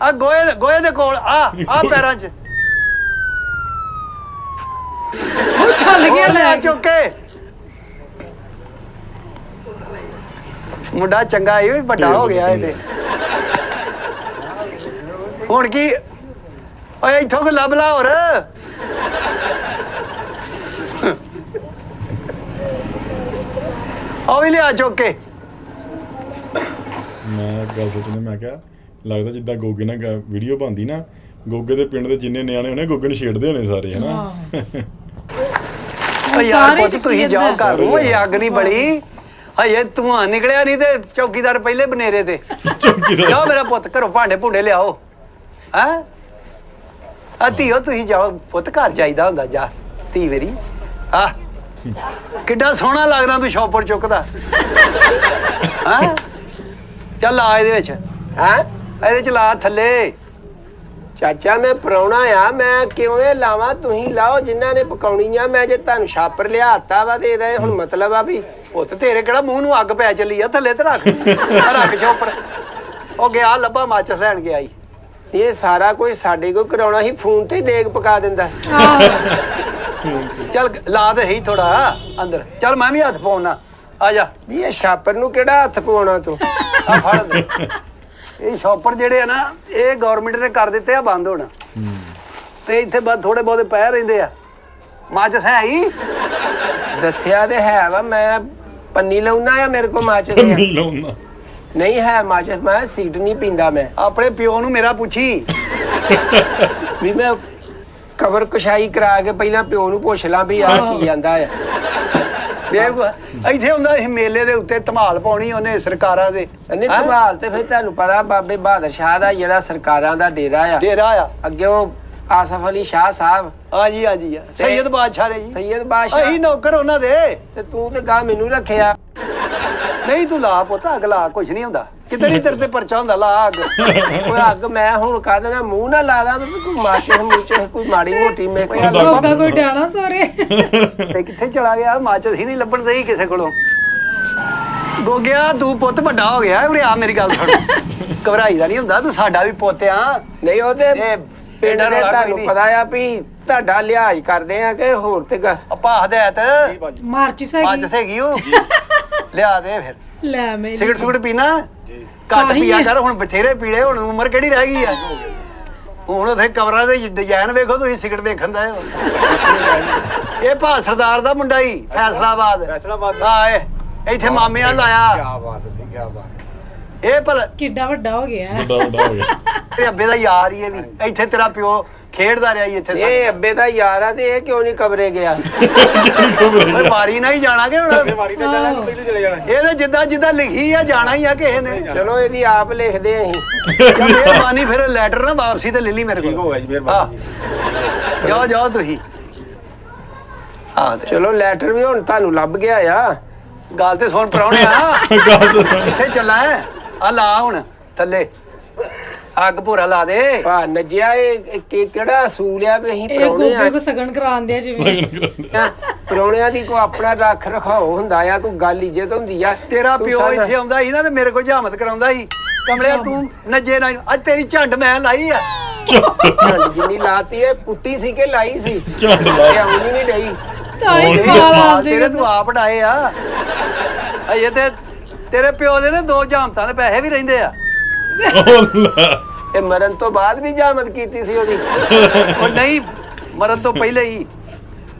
ਆ ਗੋਏ ਦੇ ਕੋਲ ਆ ਪੈਰਾਂ 'ਚ ਉਹ ਚੱਲ ਗਿਆ ਉਹ ਲੈ ਲੈ ਚੁੱਕ ਕੇ ਮੁੰਡਾ ਚੰਗਾ ਇਹ ਵੀ ਵੱਡਾ ਹੋ ਗਿਆ ਇਹ ਤੇ ਹੁਣ ਕੀ ਓਏ ਇੱਥੋਂ ਕੋ ਲੱਭ ਲਾ ਹੋਰ ਉਹ ਵੀ ਲਿਆ ਚੁੱਕ ਕੇ ਮੈਂ ਗੱਲ ਸੋਚਦਾ ਮੈਂ ਕਿਹਾ ਲੱਗਦਾ ਜਿੱਦਾਂ ਗੋਗੇ ਨਾਲ ਵੀਡੀਓ ਬਣਦੀ ਨਾ ਗੋਗੇ ਦੇ ਪਿੰਡ ਦੇ ਜਿੰਨੇ ਨਿਆਣੇ ਹੋਣੇ ਗੋਗੇ ਨੂੰ ਛੇੜਦੇ ਹੋਣੇ ਸਾਰੇ ਹਨਾ ਓ ਯਾਰ ਪੁੱਤ ਤੁਸੀਂ ਜਾਓ ਘਰ ਨੂੰ ਇਹ ਅੱਗ ਨਹੀਂ ਬੜੀ ਹਜੇ ਧੂਆਂ ਨਿਕਲਿਆ ਨਹੀਂ ਤੇ ਚੌਕੀਦਾਰ ਪਹਿਲੇ ਬਨੇਰੇ ਤੇ ਜਾਓ ਮੇਰਾ ਪੁੱਤ ਘਰੋਂ ਭਾਂਡੇ ਭੁੰਡੇ ਲਿਆਓ ਹੈਂ ਆ ਧੀਓ ਤੁਸੀਂ ਜਾਓ ਪੁੱਤ ਘਰ ਜਾਈਦਾ ਹੁੰਦਾ ਜਾ ਧੀ ਮੇਰੀ ਆ ਕਿੱਡਾ ਸੋਹਣਾ ਲੱਗਦਾ ਤੂੰ ਸ਼ੌਪਰ ਚੁੱਕਦਾ ਹਾਂ ਚੱਲ ਆ ਇਹਦੇ ਵਿੱਚ ਹੈ ਇਹਦੇ ਚ ਲਾ ਥੱਲੇ ਚਾਚਾ ਮੈਂ ਪ੍ਰਾਹੁਣਾ ਆ ਮੈਂ ਕਿਵੇਂ ਲਾਵਾਂ ਤੁਸੀਂ ਲਾਓ ਜਿਨ੍ਹਾਂ ਨੇ ਪਕਾਉਣੀ ਆ ਮੈਂ ਜੇ ਤੁਹਾਨੂੰ ਛਾਪਰ ਲਿਆਤਾ ਵਾ ਤੇ ਇਹਦਾ ਇਹ ਹੁਣ ਮਤਲਬ ਆ ਵੀ ਪੁੱਤ ਤੇਰੇ ਕਿਹੜਾ ਮੂੰਹ ਨੂੰ ਅੱਗ ਪੈ ਚੱਲੀ ਆ ਥੱਲੇ ਤੇ ਰੱਖ ਆਹ ਰੱਖ ਸ਼ੌਪਰ ਉਹ ਗਿਆ ਲੱਭਾ ਮਾਚਸ ਲੈਣ ਗਿਆ ਈ ਇਹ ਸਾਰਾ ਕੁਝ ਸਾਡੇ ਕੋਲ ਕਰਾਉਣਾ ਸੀ ਫੋਨ ਤੇ ਹੀ ਦੇਗ ਪਕਾ ਦਿੰਦਾ ਚੱਲ ਲਾ ਦੇ ਹੀ ਥੋੜਾ ਅੰਦਰ ਚੱਲ ਮੈਂ ਵੀ ਹੱਥ ਪਾਉਣਾ ਆ ਜਾ ਜੀ ਇਹ ਛਾਪਰ ਨੂੰ ਕਿਹੜਾ ਹੱਥ ਪਾਉਣਾ ਤੂੰ ਆ ਫੜ ਦੇ ਇਹ ਸ਼ੌਪਰ ਜਿਹੜੇ ਆ ਨਾ ਇਹ ਗਵਰਨਮੈਂਟ ਨੇ ਕਰ ਦਿੱਤੇ ਆ ਬੰਦ ਹੋਣਾ ਤੇ ਇੱਥੇ ਬਸ ਥੋੜੇ ਬਹੁਤੇ ਪੈ ਰਹਿੰਦੇ ਆ ਮਾਚਸ ਹੈ ਹੀ ਦੱਸਿਆ ਤੇ ਹੈ ਵਾ ਮੈਂ ਪੰਨੀ ਲਾਉਣਾ ਆ ਮੇਰੇ ਕੋਲ ਮਾਚਸ ਨਹੀਂ ਲਾਉਣਾ ਨਹੀਂ ਹੈ ਮਾਚਸ ਮੈਂ ਸੀਟ ਨਹੀਂ ਪੀਂਦਾ ਮੈਂ ਆਪਣੇ ਪਿਓ ਨੂੰ ਮੇਰਾ ਪੁੱਛੀ ਵੀ ਮੈਂ ਕਬਰ ਕੁਸ਼ਾਈ ਕਰਾ ਕੇ ਪਹਿਲਾਂ ਪਿਓ ਨੂੰ ਪੁੱਛ ਲਾਂ ਵੀ ਆਹ ਕੀ ਜਾਂਦਾ ਆ ਵੇਖ ਇੱਥੇ ਹੁੰਦਾ ਸੀ ਮੇਲੇ ਦੇ ਉੱਤੇ ਧਮਾਲ ਪਾਉਣੀ ਉਹਨੇ ਸਰਕਾਰਾਂ ਦੇ ਨਹੀਂ ਹੈਂ? ਧਮਾਲ ਤੇ ਫਿਰ ਤੁਹਾਨੂੰ ਪਤਾ ਬਾਬੇ ਬਹਾਦਰ ਸ਼ਾਹ ਦਾ ਜਿਹੜਾ ਸਰਕਾਰਾਂ ਦਾ ਡੇਰਾ ਆ ਡੇਰਾ ਆ ਅੱਗੇ ਉਹ ਆਸਫ ਅਲੀ ਸ਼ਾਹ ਸਾਹਿਬ ਹਾਂਜੀ ਹਾਂਜੀ ਸੈਯਦ ਬਾਦਸ਼ਾਹ ਨੇ ਜੀ ਸੈਯਦ ਬਾਦਸ਼ਾਹ ਅਸੀਂ ਨੌਕਰ ਉਹਨਾਂ ਦੇ ਤੇ ਤੂੰ ਤੇ ਗਾ ਮੈਨੂੰ ਰੱਖਿਆ ਨਹੀਂ ਤੂੰ ਲਾ ਪੁੱਤ ਅਗਲਾ ਕੁਝ ਨਹੀਂ ਹੁੰਦਾ ਕਿਤੇ ਨਹੀਂ ਤੇਰੇ ਤੇ ਪਰਚਾ ਹੁੰਦਾ ਲਾ ਅੱਗ ਕੋਈ ਅੱਗ ਮੈਂ ਹੁਣ ਕਾਹਦੇ ਨਾਲ ਮੂੰਹ ਨਾ ਲਾਦਾ ਕੋਈ ਮਾਚੇ ਮੂੰਹ ਚ ਕੋਈ ਮਾੜੀ ਮੋਟੀ ਮੇਰੇ ਕੋਲ ਲੋਕਾਂ ਕੋਈ ਡਾਣਾ ਸੋਰੇ ਤੇ ਕਿੱਥੇ ਚਲਾ ਗਿਆ ਮਾਚਸ ਹੀ ਨਹੀਂ ਲੱਭਣ ਦਈ ਕਿਸੇ ਕੋਲੋਂ ਗੋਗਿਆ ਤੂੰ ਪੁੱਤ ਵੱਡਾ ਹੋ ਗਿਆ ਉਰੇ ਆ ਮੇਰੀ ਗੱਲ ਸੁਣ ਘਬਰਾਈ ਦਾ ਨਹੀਂ ਹੁੰਦਾ ਤੂੰ ਸਾਡਾ ਵੀ ਪੁੱਤ ਆ ਨਹੀਂ ਉਹ ਤੇ ਇਹ ਪਿੰਡ ਪਿੰਡਾਂ ਦੇ ਨੂੰ ਤੁਹਾਨੂੰ ਨਹੀਂ। ਪਤਾ ਆ ਵੀ ਤੁਹਾਡਾ ਲਿਹਾਜ਼ ਕਰਦੇ ਆ ਕਿ ਹੋਰ ਤੇ ਆਪਾਂ ਹਦਾਇਤ ਮਾਰਚਿਸ ਹੈਗੀ ਮਾਚਸ ਹੈਗੀ ਉਹ ਲਿਆ ਦੇ ਫਿਰ ਲੈ ਮੈਂ ਸਿਗਰਟ ਸੁਗਰਟ ਪੀਣਾ ਘੱਟ ਤਾਂ ਹੀ ਪੀਆ ਹੈ। ਕਰ ਹੁਣ ਬਥੇਰੇ ਪੀੜੇ ਹੁਣ ਉਮਰ ਕਿਹੜੀ ਰਹਿ ਗਈ ਆ ਹੁਣ ਉਥੇ ਕਵਰਾਂ ਦੇ ਡਿਜ਼ਾਈਨ ਵੇਖੋ ਤੁਸੀਂ ਸਿਗਰਟ ਵੇਖਣ ਦਾ ਇਹ ਭਾ ਸਰਦਾਰ ਦਾ ਮੁੰਡਾ ਹੀ ਫੈਸਲਾਬਾਦ ਹਾਂ ਇਹ ਇੱਥੇ ਮਾਮਿਆਂ ਲਾਇਆ ਕੀ ਬਾਤ ਹੈ ਕੀ ਬਾਤ ਇਹ ਭਲਾ ਕਿੱਡਾ ਵੱਡਾ ਹੋ ਗਿਆ ਵੱਡਾ ਵੱਡਾ ਹੋ ਗਿਆ ਤੇਰੇ ਅੱਬੇ ਦਾ ਯਾਰ ਹੀ ਇਹ ਵੀ ਇੱਥੇ ਤੇਰਾ ਪਿਓ ਖੇਡਦਾ ਰਿਹਾ ਹੀ ਇੱਥੇ ਇਹ ਅੱਬੇ ਦਾ ਯਾਰ ਆ ਤੇ ਇਹ ਕਿਉਂ ਨਹੀਂ ਕਬਰੇ ਗਿਆ ਓਏ ਵਾਰੀ ਨਾਲ ਹੀ ਜਾਣਾ ਕਿ ਹੁਣ ਇਹਦੇ ਜਿੱਦਾਂ ਜਿੱਦਾਂ ਲਿਖੀ ਆ ਜਾਣਾ ਹੀ ਆ ਕਿਸੇ ਨੇ ਚਲੋ ਇਹਦੀ ਆਪ ਲਿਖਦੇ ਅਸੀਂ ਚੱਲ ਮਿਹਰਬਾਨੀ ਫਿਰ ਲੈਟਰ ਨਾ ਵਾਪਸੀ ਤੇ ਲੈ ਲਈ ਮੇਰੇ ਕੋਲ ਠੀਕ ਹੋ ਗਿਆ ਜੀ ਮਿਹਰਬਾਨੀ ਜਾਓ ਜਾਓ ਤੁਸੀਂ ਤੇ ਚਲੋ ਲੈਟਰ ਵੀ ਹੁਣ ਤੁਹਾਨੂੰ ਲੱਭ ਗਿਆ ਆ ਗੱਲ ਤੇ ਸੁਣ ਪਰਾਉਣੇ ਆ ਕਿੱਥੇ ਚੱਲਾ ਹੈ ਆ ਲਾ ਹੁਣ ਥੱਲੇ ਅੱਗ ਭੋਰਾ ਲਾ ਦੇ ਭਾ ਨੱਜਿਆ ਇਹ ਕਿਹੜਾ ਅਸੂਲ ਆ ਵੀ ਅਸੀਂ ਇਹ ਪ੍ਰਾਹੁਣੇ ਗੋਗੇ ਕੋ ਸਗਨ ਕਰਾਉਂਦੇ ਆ ਜਿਵੇਂ ਆ ਪ੍ਰਾਹੁਣਿਆਂ ਦੀ ਕੋਈ ਆਪਣਾ ਰੱਖ ਰਖਾਓ ਹੁੰਦਾ ਆ ਕੋਈ ਗੱਲ ਇੱਜ਼ਤ ਹੁੰਦੀ ਆ ਤੇਰਾ ਤੂੰ ਪਿਓ ਸਾਡਾ- ਇੱਥੇ ਆਉਂਦਾ ਸੀ ਨਾ ਤੇ ਮੇਰੇ ਕੋਲ ਜਹਾਮਤ ਕਰਾਉਂਦਾ ਸੀ ਕਮਲਿਆ ਤੂੰ ਨੱਜੇ ਨਾ ਅੱਜ ਤੇਰੀ ਝੰਡ ਮੈਂ ਲਾਈ ਆ ਝੰਡ ਜਿੰਨੀ ਲਾਤੀ ਹੈ ਪੁੱਟੀ ਸੀ ਕਿ ਲਾਈ ਸੀ ਝੰਡ ਲਾ ਇਹ ਆਉਣੀ ਨਹੀਂ ਰਹੀ ਤਾਂ ਹੀ ਇਹ ਵਾਲ ਵਾਲ ਆਉਂਦੇ ਤੇਰੇ ਤੂੰ ਆਪ ਡਾਏ ਆ ਅਜੇ ਤੇ ਤੇਰੇ ਪਿਓ ਦੇ ਨੇ 2 ਜਹਾਮਤਾਂ ਦੇ ਪੈਸੇ ਵੀ ਰਹਿੰਦੇ ਆ ਇਹ ਮਰਨ ਤੋਂ ਬਾਅਦ ਵੀ ਜਾਮਤ ਕੀਤੀ ਸੀ ਉਹਦੀ ਉਹ ਨਹੀਂ ਮਰਨ ਤੋਂ ਪਹਿਲੇ ਹੀ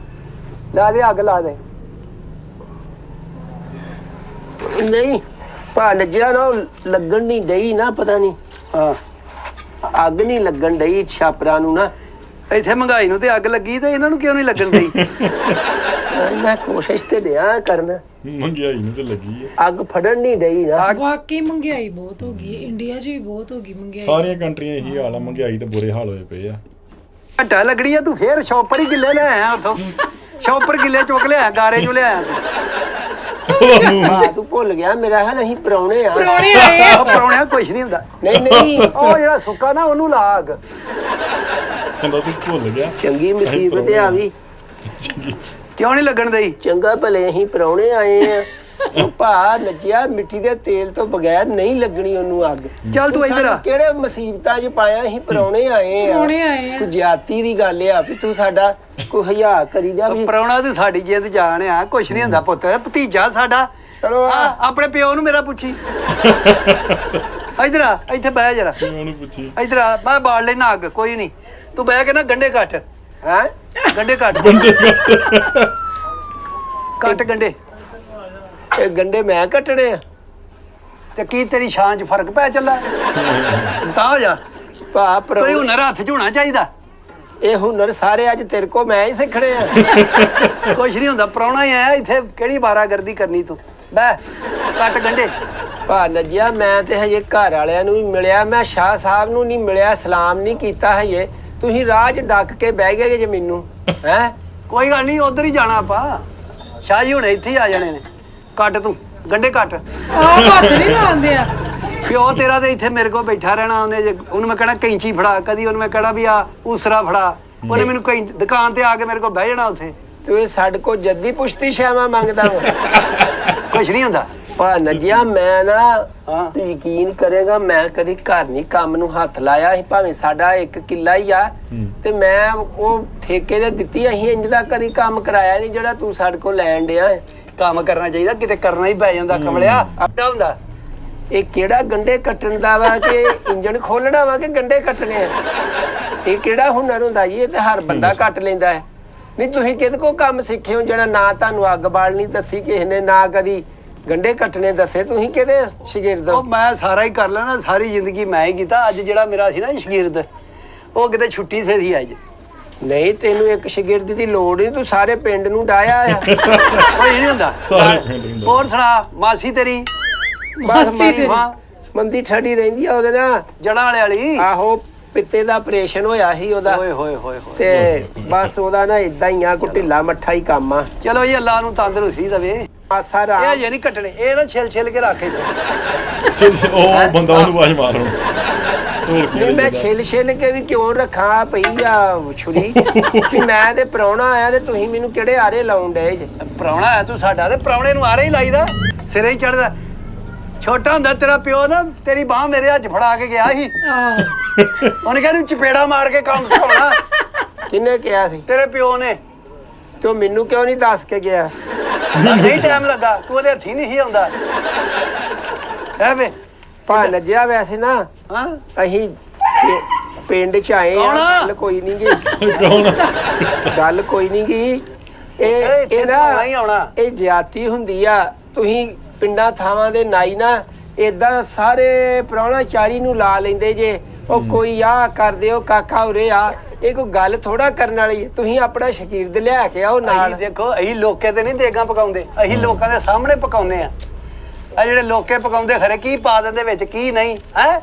ਲਾ ਦੇ ਅੱਗ ਲਾ ਦੇ ਨਹੀਂ ਭਾ ਨੱਜਿਆ ਨਾ ਉਹ ਲੱਗਣ ਨਹੀਂ ਡਈ ਨਾ ਪਤਾ ਨਹੀਂ ਹਾਂ ਅੱਗ ਨਹੀਂ ਲੱਗਣ ਡਈ ਛਾਪਰਾਂ ਨੂੰ ਨਾ ਇੱਥੇ ਮਹਿੰਗਾਈ ਨੂੰ ਤੇ ਅੱਗ ਲੱਗੀ ਤੇ ਇਹਨਾਂ ਨੂੰ ਕਿਉਂ ਨਹੀਂ ਲੱਗਣ ਦਈ ਮੈਂ ਕੋਸ਼ਿਸ਼ ਤੇ ਡਿਆ ਕਰਨ ਮੰਗਿਆਈ ਨੂੰ ਤੇ ਲੱਗੀ ਹੈ ਅੱਗ ਫੜਨ ਨਹੀਂ ਡਈ ਨਾ ਵਾਕਈ ਮਹਿੰਗਾਈ ਬਹੁਤ ਹੋ ਗਈ ਇੰਡੀਆ 'ਚ ਵੀ ਬਹੁਤ ਹੋ ਗਈ ਮਹਿੰਗਾਈ ਸਾਰੀਆਂ ਕੰਟਰੀਆਂ ਇਹੀ ਹਾਲ ਆ ਮਹਿੰਗਾਈ ਤੇ ਬੁਰੇ ਹਾਲ ਹੋਏ ਪਏ ਆ ਘੰਟਾ ਲੱਗਣੀ ਆ ਤੂੰ ਫੇਰ ਸ਼ੌਪਰ ਹੀ ਗਿੱਲੇ ਲੈ ਆਇਆ ਉੱਥੋਂ ਸ਼ੌਪਰ ਗਿੱਲੇ ਚੁੱਕ ਲਿਆ ਗਾਰੇ ਚੋਂ ਲਿਆਇਆ ਤੂੰ ਹਾਂ ਤੂੰ ਭੁੱਲ ਗਿਆ ਮੇਰਾ ਹਾਲ ਅਸੀਂ ਪ੍ਰਾਹੁਣੇ ਆ ਪ੍ਰਾਹੁਣੇ ਆਏ ਆ। ਉਹ ਪਰੌਣਿਆਂ ਕੁਝ ਨਹੀਂ ਹੁੰਦਾ ਨਹੀਂ ਨਹੀਂ ਉਹ ਜਿਹੜਾ ਸੁੱਕਾ ਨਾ ਉਹਨੂੰ ਲਾ ਅੱਗ ਕਹਿੰਦਾ ਤੂੰ ਭੁੱਲ ਗਿਆ ਚੰਗੀ ਮੁਸੀਬਤ ਆ ਵੀ ਕਿਉਂ ਨਹੀਂ ਲੱਗਣ ਦਈ ਚੰਗਾ ਭਲੇ ਅਸੀਂ ਪ੍ਰਾਹੁਣੇ ਆਏ ਆ ਉਹ ਭਾ ਨੱਚਿਆ ਮਿੱਟੀ ਦੇ ਤੇਲ ਤੋਂ ਬਗੈਰ ਨਹੀਂ ਲੱਗਣੀ ਉਹਨੂੰ ਅੱਗ। ਚੱਲ ਤੂੰ ਇੱਧਰ ਆ। ਸਾਨੂੰ ਕਿਹੜੇ ਮੁਸੀਬਤਾਂ 'ਚ ਪਾਇਆ ਅਸੀਂ ਪਰੌਣੇ ਆਏ ਆ। ਪਰਾਹੁਣੇ ਆਏ ਆ। ਕੋਈ ਜ਼ਿਆਦਤੀ ਦੀ ਗੱਲ ਆ ਵੀ ਤੂੰ ਸਾਡਾ ਕੋਈ ਹਯਾ ਕਰੀ ਜਾ ਵੀ। ਪ੍ਰਾਹੁਣਾ ਤੂੰ ਸਾਡੀ ਜਿੱਦ ਜਾਣ ਆ, ਕੁਛ ਨਹੀਂ ਹੁੰਦਾ ਪੁੱਤ, ਭਤੀਜਾ ਸਾਡਾ। ਚਲੋ ਆ। ਆਪਣੇ ਪਿਓ ਨੂੰ ਮੇਰਾ ਪੁੱਛੀ। ਇੱਧਰ ਆ, ਇੱਥੇ ਬਹਿ ਜਰਾ। ਉਹਨੂੰ ਪੁੱਛੀ ਇੱਧਰ ਆ, ਮੈਂ ਬਾੜ ਲੈਣਾ ਅੱਗ, ਕੋਈ ਨਹੀਂ। ਤੂੰ ਬਹਿ ਕੇ ਨਾ ਗੰਢੇ ਕੱਟ। ਹੈਂ ਗੰਢੇ ਕੱਟ। ਕੱਟ ਗੰਢੇ। ਇਹ ਗੰਡੇ ਮੈਂ ਕੱਟਣੇ ਆ? ਤੇ ਕੀ ਤੇਰੀ ਛਾਂ 'ਚ ਫਰਕ ਪੈ ਚੱਲਾ? ਤਾਂ ਹੋ ਜਾ। ਭਾ ਕੋਈ ਪਰੌਣੇ ਹੁਨਰ ਹੱਥ 'ਚ ਹੋਣਾ ਚਾਹੀਦਾ। ਇਹ ਹੁਨਰ ਸਾਰੇ ਅੱਜ ਤੇਰੇ ਕੋ ਮੈਂ ਹੀ ਸਿੱਖਣੇ ਆ। ਕੁਛ ਨਹੀਂ ਹੁੰਦਾ, ਪ੍ਰਾਹੁਣਾ ਹੀ ਆਇਆ ਇੱਥੇ, ਕਿਹੜੀ ਬਾਰਾਗਰਦੀ ਕਰਨੀ ਤੂੰ? ਬਹਿ, ਕੱਟ ਗੰਢੇ। ਭਾ ਨੱਜਿਆ ਮੈਂ ਤੇ ਹਜੇ ਘਰ ਵਾਲਿਆਂ ਨੂੰ ਵੀ ਮਿਲਿਆ, ਮੈਂ ਸ਼ਾਹ ਸਾਹਿਬ ਨੂੰ ਨਹੀਂ ਮਿਲਿਆ, ਸਲਾਮ ਨਹੀਂ ਕੀਤਾ ਹਜੇ। ਤੁਸੀਂ ਰਾਹ 'ਚ ਡੱਕ ਕੇ ਬਹਿ ਗਏ ਜੇ ਮੈਨੂੰ। ਹੈ ਕੋਈ ਗੱਲ ਨਹੀਂ, ਉਧਰ ਹੀ ਜਾਣਾ ਆਪਾਂ। ਸ਼ਾਹ ਜੀ ਹੁਣ ਇੱਥੇ ਹੀ ਆ ਜਾਣੇ ਨੇ। ਕੱਟ ਤੂੰ ਗੰਢੇ ਕੱਟ। ਹੱਥ ਨਹੀਂ ਲਾਉਂਦੇ ਆ। ਪਿਓ ਤੇਰਾ ਤੇ ਇੱਥੇ ਮੇਰੇ ਕੋਲ ਬੈਠਾ ਰਹਿਣਾ। ਉਹਨੂੰ ਮੈਂ ਕਹਿਣਾ ਕੈਂਚੀ ਫੜਾ, ਕਦੀ ਉਹਨੂੰ ਮੈਂ ਕਹਿਣਾ ਵੀ ਆ ਊਸਰਾ ਫੜਾ। ਉਹਨੇ ਮੈਨੂੰ ਦੁਕਾਨ ਤੇ ਆ ਕੇ ਮੇਰੇ ਕੋਲ ਬਹਿ ਜਾਣਾ ਉੱਥੇ। ਤੂੰ ਇਹ ਸਾਡੇ ਕੋ ਜੱਦੀ ਪੁਸ਼ਤੀ ਸ਼ਾਵਾ ਮੰਗਦਾ ਵਾ। ਕੁਛ ਨਹੀਂ ਹੁੰਦਾ। ਭਾ ਨੱਜਿਆ ਮੈਂ ਨਾ ਹਾਂ। ਤੂੰ ਯਕੀਨ ਕਰੇਗਾ ਮੈਂ ਕਦੀ ਘਰ ਨਹੀਂ ਕੰਮ ਨੂੰ ਹੱਥ ਲਾਇਆ ਸੀ, ਭਾਵੇਂ ਸਾਡਾ 1 ਕਿੱਲਾ ਹੀ ਆ ਤੇ ਮੈਂ ਉਹ ਠੇਕੇ ਤੇ ਦਿੱਤੀ। ਅਸੀਂ ਇੰਜ ਦਾ ਕਦੀ ਕੰਮ ਕਰਾਇਆ ਨਹੀਂ ਜਿਹੜਾ ਤੂੰ ਸਾਡੇ ਕੋਲ ਲੈਣ ਡਿਆ ਹੈ। ਕੰਮ ਕਰਨਾ ਚਾਹੀਦਾ, ਕਿਤੇ ਕਰਨਾ ਹੀ ਪੈ ਜਾਂਦਾ ਕਮਲਿਆ। ਅੱਡਾ ਹੁੰਦਾ। ਇਹ ਕਿਹੜਾ ਗੰਡੇ ਕੱਟਣ ਦਾ ਵਾ ਕਿ ਇੰਜਣ ਖੋਲਣਾ ਵਾ ਕਿ ਗੰਡੇ ਕੱਟਣੇ ਆ? ਇਹ ਕਿਹੜਾ ਹੁਨਰ ਹੁੰਦਾ ਜੀ? ਇਹ ਤੇ ਹਰ ਬੰਦਾ ਕੱਟ ਲੈਂਦਾ ਹੈ। ਨਹੀਂ ਤੁਸੀਂ ਕਿਹਦੇ ਕੋ ਕੰਮ ਸਿੱਖੇ ਹੋ ਜਿਹੜਾ ਨਾ ਤੁਹਾਨੂੰ ਅੱਗ ਬਾਲਣੀ ਦੱਸੀ ਕਿਸੇ ਨੇ, ਨਾ ਕਦੀ ਗੰਡੇ ਕੱਟਣੇ ਦੱਸੇ? ਤੁਸੀਂ ਕਿਹਦੇ ਸ਼ਾਗਿਰਦ ਹੋ? ਉਹ ਮੈਂ ਸਾਰਾ ਹੀ ਕਰ ਲੈਣਾ, ਸਾਰੀ ਜ਼ਿੰਦਗੀ ਮੈਂ ਹੀ ਕੀਤਾ। ਅੱਜ ਜਿਹੜਾ ਮੇਰਾ ਸੀ ਨਾ ਸ਼ਾਗਿਰਦ, ਉਹ ਕਿਤੇ ਛੁੱਟੀ ਸੇ ਸੀ ਅੱਜ। ਨਹੀਂ ਤੈਨੂੰ ਇੱਕ ਸ਼ਾਗਿਰਦ ਦੀ ਲੋੜ ਨਹੀਂ, ਤੂੰ ਸਾਰੇ ਪਿੰਡ ਨੂੰ ਡਾਇਆ ਆ। ਕੋਈ ਨਹੀਂ ਹੁੰਦਾ। ਸਾਰੇ ਪਿੰਡ ਨੂੰ। ਹੋਰ ਸੁਣਾ, ਮਾਸੀ ਤੇਰੀ? ਬਸ ਤੇਰੀ। ਮਾਂ ਮੰਦੀ ਠੜੀ ਰਹਿੰਦੀ ਆ ਉਹਦੇ ਨਾਲ। ਜੜਾਂ ਵਾਲੇ ਵਾਲੀ। ਆਹੋ ਪਿੱਤੇ ਦਾ ਆਪਰੇਸ਼ਨ ਹੋਇਆ ਸੀ ਉਹਦਾ ਓਏ ਹੋਏ ਹੋਏ ਹੋਏ। ਤੇ ਬਸ ਉਹਦਾ ਨਾ ਇਦਾਂ ਹੀ ਆ, ਕੋਈ ਢਿੱਲਾ ਮੱਠਾ ਹੀ ਕੰਮ ਆ। ਚਲੋ ਜੀ, ਅੱਲਾ ਨੂੰ ਤੰਦਰੁਸਤੀ ਦੇਵੇ। ਆਸਾ ਇਹ ਰਾਮ ਜੇ ਨਹੀਂ ਕੱਟਣੇ, ਇਹ ਨਾ ਛਿਲ ਕੇ ਰੱਖ ਇੱਥੇ। ਉਹ ਬੰਦਾ ਉਹਨੂੰ ਆਵਾਜ਼ ਮਾਰੋ। ਨਹੀਂ ਮੈਂ ਛਿਲ ਕੇ ਵੀ ਕਿਉਂ ਰੱਖਾਂ ਪਈ ਆ ਛੁਰੀ ਵੀ ਮੈਂ ਤੇ ਪ੍ਰਾਹੁਣਾ ਆਇਆ ਤੇ ਤੁਸੀਂ ਮੈਨੂੰ ਕਿਹੜੇ ਆਰੇ ਲਾਉਣ ਡਏ ਜੇ? ਪ੍ਰਾਹੁਣਾ ਹੈ ਤੂੰ ਸਾਡਾ, ਤੇ ਪ੍ਰਾਹੁਣੇ ਨੂੰ ਆਰੇ ਹੀ ਲਾਈਦਾ, ਸਿਰੇ ਹੀ ਚੜਦਾ। ਛੋਟਾ ਹੁੰਦਾ ਤੇਰਾ ਪਿਓ ਨਾ ਤੇਰੀ ਬਾਹ ਮੇਰੇ ਹੱਥ ਫੜਾ ਕੇ ਗਿਆ ਸੀ। ਆਹੋ। ਉਹਨੇ ਕਿਹਾ ਨੂੰ ਚਪੇੜਾ ਮਾਰ ਕੇ ਕੰਮ ਸਿਖਾਉਣਾ। ਕਿਹਨੇ ਕਿਹਾ ਸੀ? ਤੇਰੇ ਪਿਓ ਨੇ। ਤੇ ਉਹ ਮੈਨੂੰ ਕਿਉਂ ਨਹੀਂ ਦੱਸ ਕੇ ਗਿਆ? ਨਹੀਂ ਟਾਈਮ ਲੱਗਾ, ਤੂੰ ਉਹਦੇ ਹੱਥੀ ਨਹੀਂ ਸੀ ਆਉਂਦਾ। ਹੈ ਵੇ ਭਾ ਨੱਜਿਆ ਵੈਸੇ ਨਾ ਹਾਂ। ਅਸੀਂ ਪਿੰਡ ਚ ਆਏ ਆ। ਕੌਣ? ਗੱਲ ਕੋਈ ਨਹੀਂ ਗੀ, ਕੌਣ? ਗੱਲ ਕੋਈ ਨਹੀਂ ਗੀ। ਇੱਥੇ ਇਹ ਤਾਂ ਆਉਣਾ ਹੀ ਆਉਣਾ। ਇਹ ਜ਼ਿਆਦਤੀ ਹੁੰਦੀ ਆ। ਤੁਸੀਂ ਪਿੰਡਾਂ ਥਾਵਾਂ ਦੇ ਨਾਈ ਨਾ ਏਦਾਂ ਸਾਰੇ ਪ੍ਰਾਹੁਣਾ ਚਾਰੀ ਨੂੰ ਲਾ ਲੈਂਦੇ ਜੇ। ਉਹ ਕੋਈ ਆ ਕਰਦੇ ਹੋ ਕਾਕਾ ਉਰੇ ਆ, ਇਹ ਕੋਈ ਗੱਲ ਥੋੜਾ ਕਰਨ ਵਾਲੀ। ਤੁਸੀਂ ਆਪਣਾ ਸ਼ਾਗਿਰਦ ਲਿਆ ਕੇ ਆਓ ਨਾਲ। ਅਸੀਂ ਦੇਖੋ, ਅਸੀਂ ਲੋਕੇ ਤੇ ਨਹੀਂ ਦੇਗਾਂ ਪਕਾਉਂਦੇ, ਅਸੀਂ ਲੋਕਾਂ ਦੇ ਸਾਹਮਣੇ ਪਕਾਉਂਦੇ ਆ। ਆ ਜਿਹੜੇ ਲੋਕੇ ਪਕਾਉਂਦੇ ਖਰੇ ਕੀ ਪਾ ਦਿੰਦੇ ਵਿੱਚ, ਕੀ ਨਹੀਂ ਹੈ।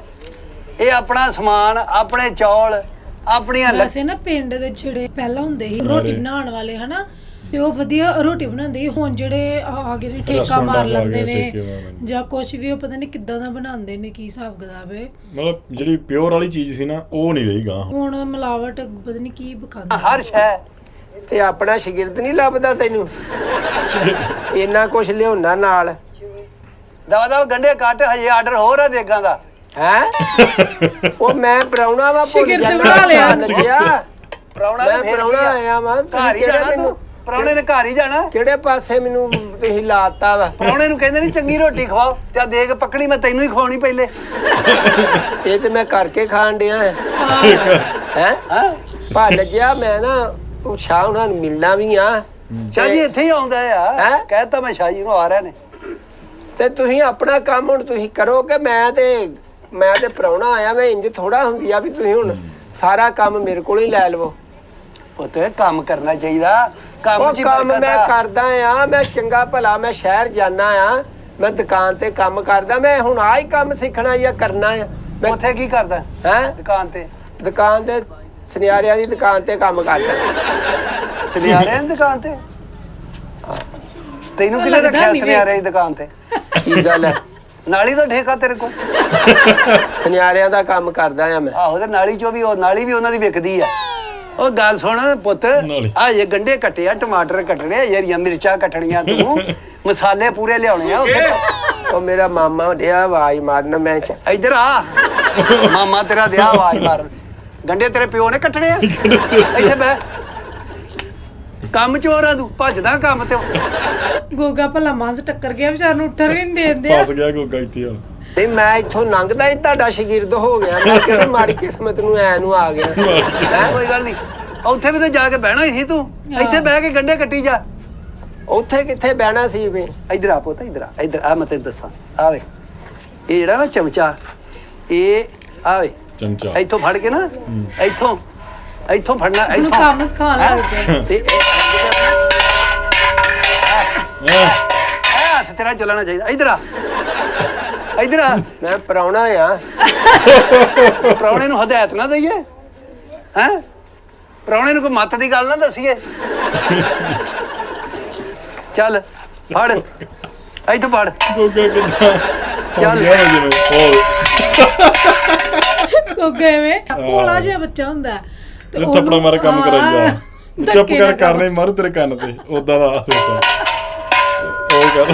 ਇਹ ਆਪਣਾ ਸਮਾਨ, ਆਪਣੇ ਚੌਲ, ਆਪਣੀਆਂ ਵੈਸੇ ਨਾ ਪਿੰਡ ਦੇ ਜਿਹੜੇ ਪਹਿਲਾਂ ਹੁੰਦੇ ਸੀ ਰੋਟੀ ਬਣਾਉਣ ਵਾਲੇ ਹਨਾ, ਤੇ ਉਹ ਵਧੀਆ ਰੋਟੀ ਬਣਾਉਂਦੇ ਸੀ। ਹੁਣ ਜਿਹੜੇ ਆ ਗਏ ਨੇ ਠੇਕਾ ਰੈਸਟੋਰੈਂਟ ਮਾਰ ਲੱਗ ਲੈਂਦੇ ਗਏ, ਨੇ ਠੇਕੇ ਮਾਰ ਲੈਂਦੇ। ਜਾਂ ਕੁਝ ਵੀ, ਉਹ ਪਤਾ ਨਹੀਂ ਕਿੱਦਾਂ ਦਾ ਬਣਾਉਂਦੇ ਨੇ, ਕੀ ਹਿਸਾਬ ਕਿਤਾਬ ਹੈ। ਮਤਲਬ ਜਿਹੜੀ ਪਿਓਰ ਵਾਲੀ ਚੀਜ਼ ਸੀ ਨਾ, ਉਹ ਨਹੀਂ ਰਹੀ ਗਾਂ। ਹੁਣ ਮਿਲਾਵਟ ਪਤਾ ਨਹੀਂ ਕੀ ਪਕਾਉਂਦੇ। ਹਰ ਸ਼ੈ। ਤੇ ਆਪਣਾ ਸ਼ਾਗਿਰਦ ਨਹੀਂ ਲੱਭਦਾ ਤੈਨੂੰ? ਇੰਨਾ ਕੁਛ ਲਿਆਉਣਾ ਨਾਲ ਦਵਾ ਗੰਢੇ ਕੱਟ, ਹਜੇ ਆਰਡਰ ਹੋਰ ਆ ਦੇਗਾਂ ਦਾ। ਹੈ। ਉਹ ਮੈਂ ਪ੍ਰਾਹੁਣਾ ਵਾ ਭੁੱਲ ਸ਼ਾਗਿਰਦ ਜਾਣਾ। ਬਣਾ ਲਿਆ। ਨੱਜਿਆ ਪ੍ਰਾਹੁਣਾ ਮੈਂ ਨੇ ਫੇਰ ਪ੍ਰਾਹੁਣਾ ਕੀ ਆ? ਆਇਆ ਵਾਂ। ਘਰ ਹੀ ਜਾਣਾ ਤੂੰ। ਪ੍ਰਾਹੁਣੇ ਨੇ ਘਰ ਹੀ ਜਾਣਾ। ਕਿਹੜੇ ਪਾਸੇ ਮੈਨੂੰ ਤੁਸੀਂ ਲਾਤਾ ਵਾ? ਪ੍ਰਾਹੁਣੇ ਨੂੰ ਕਹਿੰਦੇ ਨਹੀਂ ਚੰਗੀ ਰੋਟੀ ਖਵਾਓ, ਤੇ ਆ ਦੇਗ ਪਕੜੀ ਮੈਂ ਤੈਨੂੰ ਹੀ ਖਵਾਉਣੀ ਪਹਿਲੇ। ਇਹ ਤੇ ਮੈਂ ਕਰਕੇ ਖਾਣ ਡਿਆ ਹੈ। ਹਾਂ ਭਾ ਨੱਜਿਆ ਮੈਂ ਨਾ ਉਹ ਸ਼ਾਹ ਉਹਨਾਂ ਨੂੰ ਮਿਲਣਾ ਵੀ ਆ। ਸ਼ਾਹ ਜੀ ਇੱਥੇ ਹੀ ਆਉਂਦਾ ਆ। ਹੈਂ? ਕਹਿਤਾ ਮੈਂ ਸ਼ਾਹ ਜੀ ਨੂੰ ਆ ਰਹੇ ਨੇ। ਤੇ ਤੁਸੀਂ ਆਪਣਾ ਕੰਮ ਹੁਣ ਤੁਸੀਂ ਕਰੋ ਕਿ ਮੈਂ ਤੇ ਪ੍ਰਾਹੁਣਾ ਆਇਆ। ਮੈਂ ਇੰਜ ਥੋੜਾ ਹੁੰਦੀ ਆ ਵੀ ਤੁਸੀਂ ਹੁਣ ਸਾਰਾ ਕੰਮ ਮੇਰੇ ਕੋਲ ਹੀ ਲੈ ਲਵੋ। ਪੁੱਤ ਕੰਮ ਕਰਨਾ ਚਾਹੀਦਾ। ਕੰਮ ਉਹ ਚ ਹੀ ਕੰਮ ਬਰਕਤ ਮੈਂ ਆ। ਕਰਦਾ ਆ। ਮੈਂ ਚੰਗਾ ਭਲਾ ਮੈਂ ਸ਼ਹਿਰ ਜਾਣਾ ਆ, ਮੈਂ ਦੁਕਾਨ ਤੇ ਕੰਮ ਕਰਦਾ। ਮੈਂ ਹੁਣ ਆਹ ਹੀ ਕੰਮ ਸਿੱਖਣਾ ਜਾਂ ਕਰਨਾ ਆ। ਮੈਂ ਉੱਥੇ ਕੀ ਕਰਦਾ? ਹੈ ਦੁਕਾਨ ਤੇ। ਦੁਕਾਨ ਤੇ ਸੁਨਿਆਰਿਆਂ ਦੀ ਦੁਕਾਨ ਤੇ ਕੰਮ ਕਰਦਾ। ਸੁਨਿਆਰਿਆਂ ਦੀ ਦੁਕਾਨ ਤੇ? ਤੈਨੂੰ ਕਿਹਨੇ ਲੱਗਦਾ ਰੱਖਿਆ ਨੀ ਸੁਨਿਆਰਿਆਂ ਦੀ ਦੁਕਾਨ ਤੇ? ਕੀ ਗੱਲ ਹੈ? ਨਾਲੀ ਦਾ ਠੇਕਾ ਤੇਰੇ ਕੋਲ? ਸੁਨਿਆਰਿਆਂ ਦਾ ਕੰਮ ਕਰਦਾ ਆ ਮੈਂ। ਆਹੋ, ਤੇ ਨਾਲੀ ਚੋਂ ਵੀ, ਉਹ ਨਾਲੀ ਵੀ ਉਹਨਾਂ ਦੀ ਵਿਕਦੀ ਆ। ਉਹ ਗੱਲ ਸੁਣ ਪੁੱਤ, ਨਾਲੀ। ਆ ਇਹ ਗੰਢੇ ਕੱਟੇ ਆ, ਟਮਾਟਰ ਕੱਟਣੇ ਆ, ਯਾਰੀਆਂ ਮਿਰਚਾਂ ਕੱਟਣੀਆਂ ਤੂੰ। ਮਸਾਲੇ ਪੂਰੇ ਲਿਆਉਣੇ ਆ ਉੱਥੇ। ਉਹ ਮੇਰਾ ਮਾਮਾ ਡਿਆ ਆਵਾਜ਼ ਮਾਰਨ ਮੈਂ ਇੱਧਰ ਆ, ਮਾਮਾ ਤੇਰਾ ਦਿਆ ਆਵਾਜ਼ ਮਾਰਨ। ਗੰਡੇ ਤੇਰੇ ਪਿਓ ਨੇ ਕੱਟਣੇ ਆ, ਇੱਥੇ ਬਹਿ। ਕੰਮ ਚੋਰ ਆ ਤੂੰ, ਭੱਜਦਾ ਕੰਮ ਤੇ। ਗੋਗਾ ਭਲਾ ਮਾਂਸ ਟੱਕਰ ਗਿਆ, ਵਿਚਾਰ ਨੂੰ ਉੱਠਣ ਵੀ ਨਹੀਂ ਦਿੰਦੇ ਆ। ਫਸ ਗਿਆ ਗੋਗਾ ਇੱਥੇ ਆ। ਨਹੀਂ ਮੈਂ ਇੱਥੋਂ ਲੰਘਦਾ ਹੀ ਤੁਹਾਡਾ ਸ਼ਾਗਿਰਦ ਹੋ ਗਿਆ। ਮੈਂ ਕਿਹੜੀ ਮਾੜੀ ਕਿਸਮਤ ਨੂੰ ਐ ਨੂੰ ਆ ਗਿਆ ਹੈਂ ਕੋਈ ਗੱਲ ਨਹੀਂ, ਉੱਥੇ ਵੀ ਤਾਂ ਜਾ ਕੇ ਬਹਿਣਾ ਹੀ ਸੀ ਤੂੰ। ਇੱਥੇ ਬਹਿ ਕੇ ਗੰਡੇ ਕੱਟੀ ਜਾ। ਉੱਥੇ ਕਿੱਥੇ ਬਹਿਣਾ ਸੀ ਵੇ। ਇੱਧਰ ਆ ਪੁੱਤ, ਇੱਧਰ ਆ, ਇੱਧਰ ਆ। ਮੈਂ ਤੈਨੂੰ ਦੱਸਾਂ, ਆਵੇ ਇਹ ਜਿਹੜਾ ਨਾ ਚਮਚਾ, ਇਹ ਆਵੇ ਚਮਚਾ ਇੱਥੋਂ ਫੜ ਕੇ ਨਾ, ਇੱਥੋਂ ਫੜਨਾ, ਉਹਨੂੰ ਇੱਥੋਂ ਕੰਮ ਸਿਖਾਉਣ ਲੱਗ ਪਿਆ। ਤੇ ਇਹ ਹੱਥ ਤੇਰਾ ਚੱਲਣਾ ਚਾਹੀਦਾ। ਇੱਧਰ ਆ, ਇੱਧਰ ਆ। ਮੈਂ ਪ੍ਰਾਹੁਣਾ ਆ। ਪ੍ਰਾਹੁਣੇ ਨੂੰ ਹਦਾਇਤ ਨਾ ਦਈਏ, ਹੈਂ? ਪ੍ਰਾਹੁਣੇ ਨੂੰ ਕੋਈ ਮੱਤ ਦੀ ਗੱਲ ਨਾ ਦਸੀਏ। ਚੱਲ ਫੜ, ਇੱਥੋਂ ਫੜ। ਗੋਗਾ ਕਿੱਦਾਂ ਚੱਲ। ਗਿਆ ਜਿਵੇਂ ਗੋਗਾ ਐਵੇਂ ਭੋਲਾ ਜਿਹਾ ਬੱਚਾ ਹੁੰਦਾ ਹੈ, ਤੇ ਉਹ ਥੱਪੜਾ ਮਾਰ ਕੰਮ ਕਰਾਈਦਾ। ਚੁੱਪ ਧੱਕੇ ਕਰ ਨਾਲ ਕਰਨੇ ਮਾਰੂ ਤੇਰੇ ਕੰਨ ਤੇ ਉਦਾਂ ਦਾ ਸਿਸਟਮ। ਉਹ ਕਰ,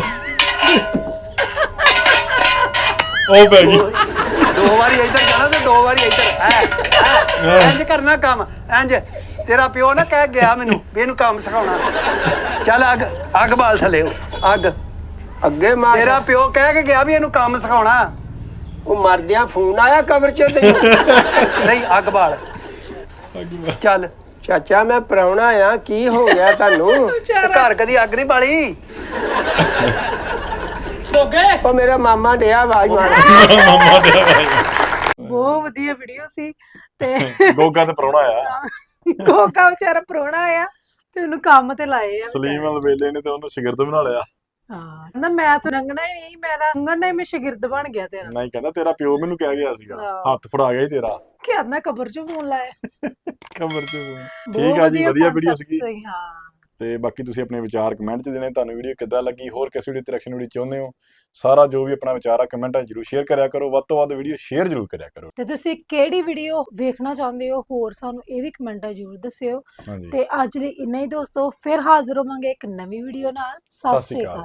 ਉਹ ਪੈ ਗਈ। 2 ਵਾਰੀ ਇੱਧਰ ਜਾਣਾ ਤੇ 2 ਵਾਰੀ ਇੱਧਰ। ਇੰਜ ਕਰਨਾ ਕੰਮ, ਇੰਜ। ਤੇਰਾ ਪਿਓ ਨਾ ਕਹਿ ਗਿਆ ਮੈਨੂੰ ਵੀ ਇਹਨੂੰ ਕੰਮ ਸਿਖਾਉਣਾ। ਚੱਲ ਅੱਗ ਬਾਲ ਥੱਲੇ, ਅੱਗ। ਅੱਗੇ ਮਾਰ। ਤੇਰਾ ਪਿਓ ਕਹਿ ਕੇ ਗਿਆ ਵੀ ਇਹਨੂੰ ਕੰਮ ਸਿਖਾਉਣਾ। ਉਹ ਮਰਦਿਆਂ ਫੋਨ ਆਇਆ ਕਬਰ ਚੋਂ ਤੈਨੂੰ। ਨਹੀਂ, ਅੱਗ ਬਾਲ। ਚੱਲ। ਚਾਚਾ ਮੈਂ ਪ੍ਰਾਹੁਣਾ ਆ, ਕੀ ਹੋ ਗਿਆ ਤੁਹਾਨੂੰ? ਘਰ ਕਦੀ ਅੱਗ ਨਹੀਂ ਬਾਲੀ। ਮੋਗੇ ਉਹ ਮੇਰਾ ਮਾਮਾ ਡਿਆ ਆਵਾਜ਼ ਮਾਰਨ। ਮਾਮਾ ਦੇ ਬਹੁਤ ਵਧੀਆ ਵੀਡੀਓ ਸੀ। ਤੇ ਗੋਗਾ ਤੇ ਪ੍ਰਾਹੁਣਾ ਆ। ਗੋਗਾ ਵਿਚਾਰਾ ਪ੍ਰਾਹੁਣਾ ਆ ਤੇ ਉਹਨੂੰ ਕੰਮ ਤੇ ਲਾਏ ਆ। ਸਲੀਮ ਵਾਲ ਵੇਲੇ ਨੇ ਤੇ ਉਹਨੂੰ ਸ਼ਾਗਿਰਦ ਬਣਾ ਲਿਆ। ਹਾਂ, ਕਹਿੰਦਾ ਮੈਂ ਤਾਂ ਲੰਘਣਾ ਹੀ ਨਹੀਂ, ਮੈਂ ਲੰਘਣਾ ਹੀ, ਮੈਂ ਸ਼ਾਗਿਰਦ ਬਣ ਗਿਆ ਤੇਰਾ। ਨਹੀਂ ਕਹਿੰਦਾ ਤੇਰਾ ਪਿਓ ਮੈਨੂੰ ਕਹਿ ਗਿਆ ਸੀਗਾ, ਹਾਂ। ਹੱਥ ਫੜਾ ਗਿਆ ਹੀ ਤੇਰਾ ਕਹਿੰਦਾ ਕਬਰ ਚੋਂ ਫੋਨ ਲਾਇਆ। ਕਮਰ ਚ। ਬਹੁਤ ਠੀਕ ਆ ਜੀ, ਵਧੀਆ ਵੀਡੀਓ concept ਸੀਗੀ। ਸੀ, ਹਾਂ। ਤੇ ਬਾਕੀ ਤੁਸੀਂ ਆਪਣੇ ਵਿਚਾਰ ਕਮੈਂਟ 'ਚ ਦੇਣੇ, ਤੁਹਾਨੂੰ ਵੀਡੀਓ ਕਿੱਦਾਂ ਲੱਗੀ, ਹੋਰ ਕਿਸ ਵੀਡੀਓ ਤੇ ਰਿਐਕਸ਼ਨ ਵੀਡੀਓ ਚਾਹੁੰਦੇ ਹੋ, ਸਾਰਾ ਜੋ ਵੀ ਆਪਣਾ ਵਿਚਾਰ ਆ ਕਮੈਂਟਾਂ 'ਚ ਜਰੂਰ ਸ਼ੇਅਰ ਕਰਿਆ ਕਰੋ। ਵੱਧ ਤੋਂ ਵੱਧ ਵੀਡੀਓ ਸ਼ੇਅਰ ਜਰੂਰ ਕਰਿਆ ਕਰੋ। ਤੇ ਤੁਸੀਂ ਕਿਹੜੀ ਵੀਡੀਓ ਵੇਖਣਾ ਚਾਹੁੰਦੇ ਹੋ ਹੋਰ ਸਾਨੂੰ ਇਹ ਵੀ ਕਮੈਂਟਾਂ ਜ਼ਰੂਰ ਦੱਸਿਓ। ਹਾਂਜੀ, ਤੇ ਅੱਜ ਲਈ ਇੰਨਾ ਹੀ ਦੋਸਤੋ, ਫਿਰ ਹਾਜ਼ਰ ਹੋਵਾਂਗੇ ਇੱਕ ਨਵੀਂ ਵੀਡੀਓ ਨਾਲ। ਸਤਿ ਸ਼੍ਰੀ ਅਕਾਲ।